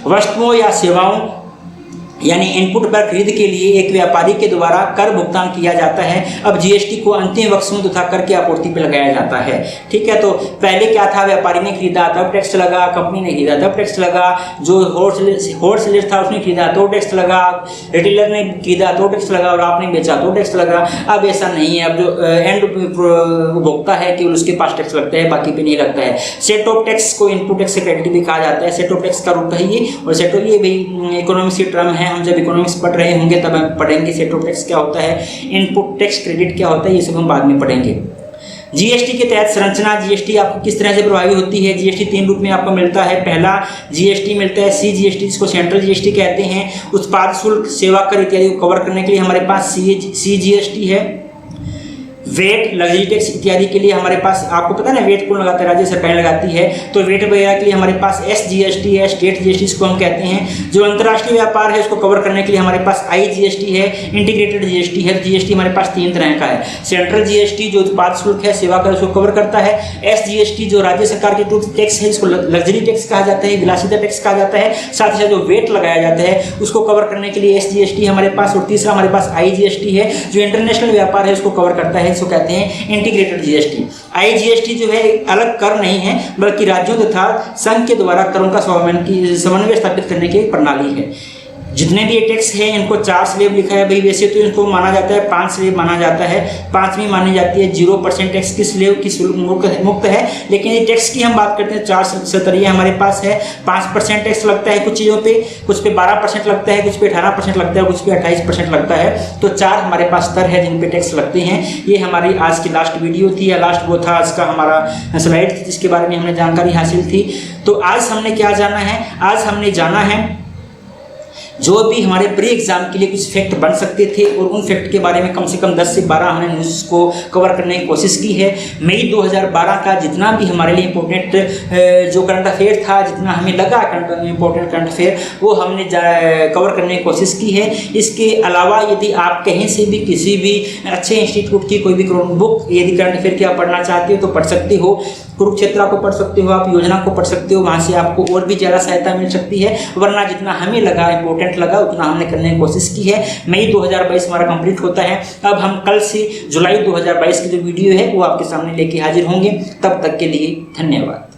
वस्तुओं या सेवाओं यानी इनपुट पर खरीद के लिए एक व्यापारी के द्वारा कर भुगतान किया जाता है। अब जीएसटी को अंतिम वस्तुओं तथा कर की आपूर्ति पर लगाया जाता है। ठीक है, तो पहले क्या था, व्यापारी ने खरीदा तब टैक्स लगा, कंपनी ने खरीदा तब टैक्स लगा, जो होलसेलर था उसने खरीदा तो टैक्स लगा, रिटेलर ने खरीदा तो टैक्स लगा और आपने बेचा तो टैक्स लगा। अब ऐसा नहीं है, अब जो एंड उपभोक्ता है केवल उसके पास टैक्स लगता है, बाकी पे नहीं लगता है। सेट ऑफ टैक्स को इनपुट टैक्स से क्रेडिट भी कहा जाता है। सेट ऑफ टैक्स का रूप है ये, और सेट ऑफ ये भाई इकोनॉमिक्स की टर्म है, हम जब इकोनॉमिक्स पढ़ रहे होंगे तब हम पढ़ेंगे सेट ऑफ टैक्स क्या होता है, इनपुट टैक्स क्रेडिट क्या होता है, ये सब हम बाद में पढ़ेंगे। जीएसटी के तहत संरचना, जीएसटी आपको किस तरह से प्रभावी होती है। जीएसटी 3 रूप में आपको मिलता है। पहला जीएसटी मिलता है सीजीएसटी, जिसको सेंट्रल जीएसटी कहते हैं। उत्पाद शुल्क, सेवा कर इत्यादि को कवर करने के लिए हमारे पास सीजीएसटी है। वेट, लग्जरी टैक्स इत्यादि के लिए हमारे पास, आपको पता है ना वेट कौन लगाता है, राज्य सरकार लगाती है, तो वेट वगैरह के लिए हमारे पास एसजीएसटी है, स्टेट जीएसटी इसको हम कहते हैं। जो अंतर्राष्ट्रीय व्यापार है उसको कवर करने के लिए हमारे पास आईजीएसटी है, इंटीग्रेटेड जीएसटी है। जीएसटी हमारे पास 3 तरह का है। सेंट्रल जीएसटी जो उत्पाद शुल्क है, सेवा कर, उसको कवर करता है। एसजीएसटी जो राज्य सरकार के टैक्स है, इसको लग्जरी टैक्स कहा जाता है, विलासिता टैक्स कहा जाता है। साथ ही साथ जो वेट लगाया जाता है उसको कवर करने के लिए एसजीएसटी हमारे पास, और तीसरा हमारे पास आईजीएसटी है जो इंटरनेशनल व्यापार है उसको कवर करता है, इसको कहते हैं इंटीग्रेटेड जीएसटी। आईजीएसटी जो है अलग कर नहीं है, बल्कि राज्यों तथा संघ के द्वारा करों का समन्वय स्थापित करने की एक प्रणाली है। जितने भी ये टैक्स है इनको 4 स्लैब लिखा है भाई, वैसे तो इनको माना जाता है 5 स्लैब माना जाता है। 5वीं मानी जाती है 0% टैक्स की स्लैब की शुल्क मुक्त है, लेकिन ये टैक्स की हम बात करते हैं 4 स्तरीय हमारे पास है। 5% टैक्स लगता है कुछ चीज़ों पे, कुछ पे 12% लगता है, कुछ पे 18% लगता है, कुछ पे 28% लगता है। तो 4 हमारे पास स्तर है जिन पे टैक्स लगते हैं। ये हमारी आज की लास्ट वीडियो थी, या लास्ट वो था आज का हमारा स्लाइड थी जिसके बारे में हमने जानकारी हासिल थी। तो आज हमने क्या जाना है, आज हमने जाना है जो भी हमारे प्री एग्जाम के लिए कुछ फैक्ट बन सकते थे, और उन फैक्ट के बारे में कम से कम 10 से 12 हमने न्यूज़ को कवर करने की कोशिश की है। मई 2012 का जितना भी हमारे लिए इम्पोर्टेंट जो करंट अफेयर था, जितना हमें लगा इम्पोर्टेंट करंट अफेयर, वो हमने कवर करने की कोशिश की है। इसके अलावा यदि आप कहीं से भी किसी भी अच्छे इंस्टीट्यूट की कोई भी बुक यदि करंट अफेयर की आप पढ़ना चाहते हो तो पढ़ सकते हो। कुरुक्षेत्र को पढ़ सकते हो, आप योजना को पढ़ सकते हो, वहाँ से आपको और भी ज़्यादा सहायता मिल सकती है। वरना जितना हमें लगा इम्पोर्टेंट लगा उतना हमने करने की कोशिश की है। मई 2022 हमारा कंप्लीट होता है। अब हम कल से जुलाई 2022 की जो वीडियो है वो आपके सामने लेके हाजिर होंगे। तब तक के लिए धन्यवाद।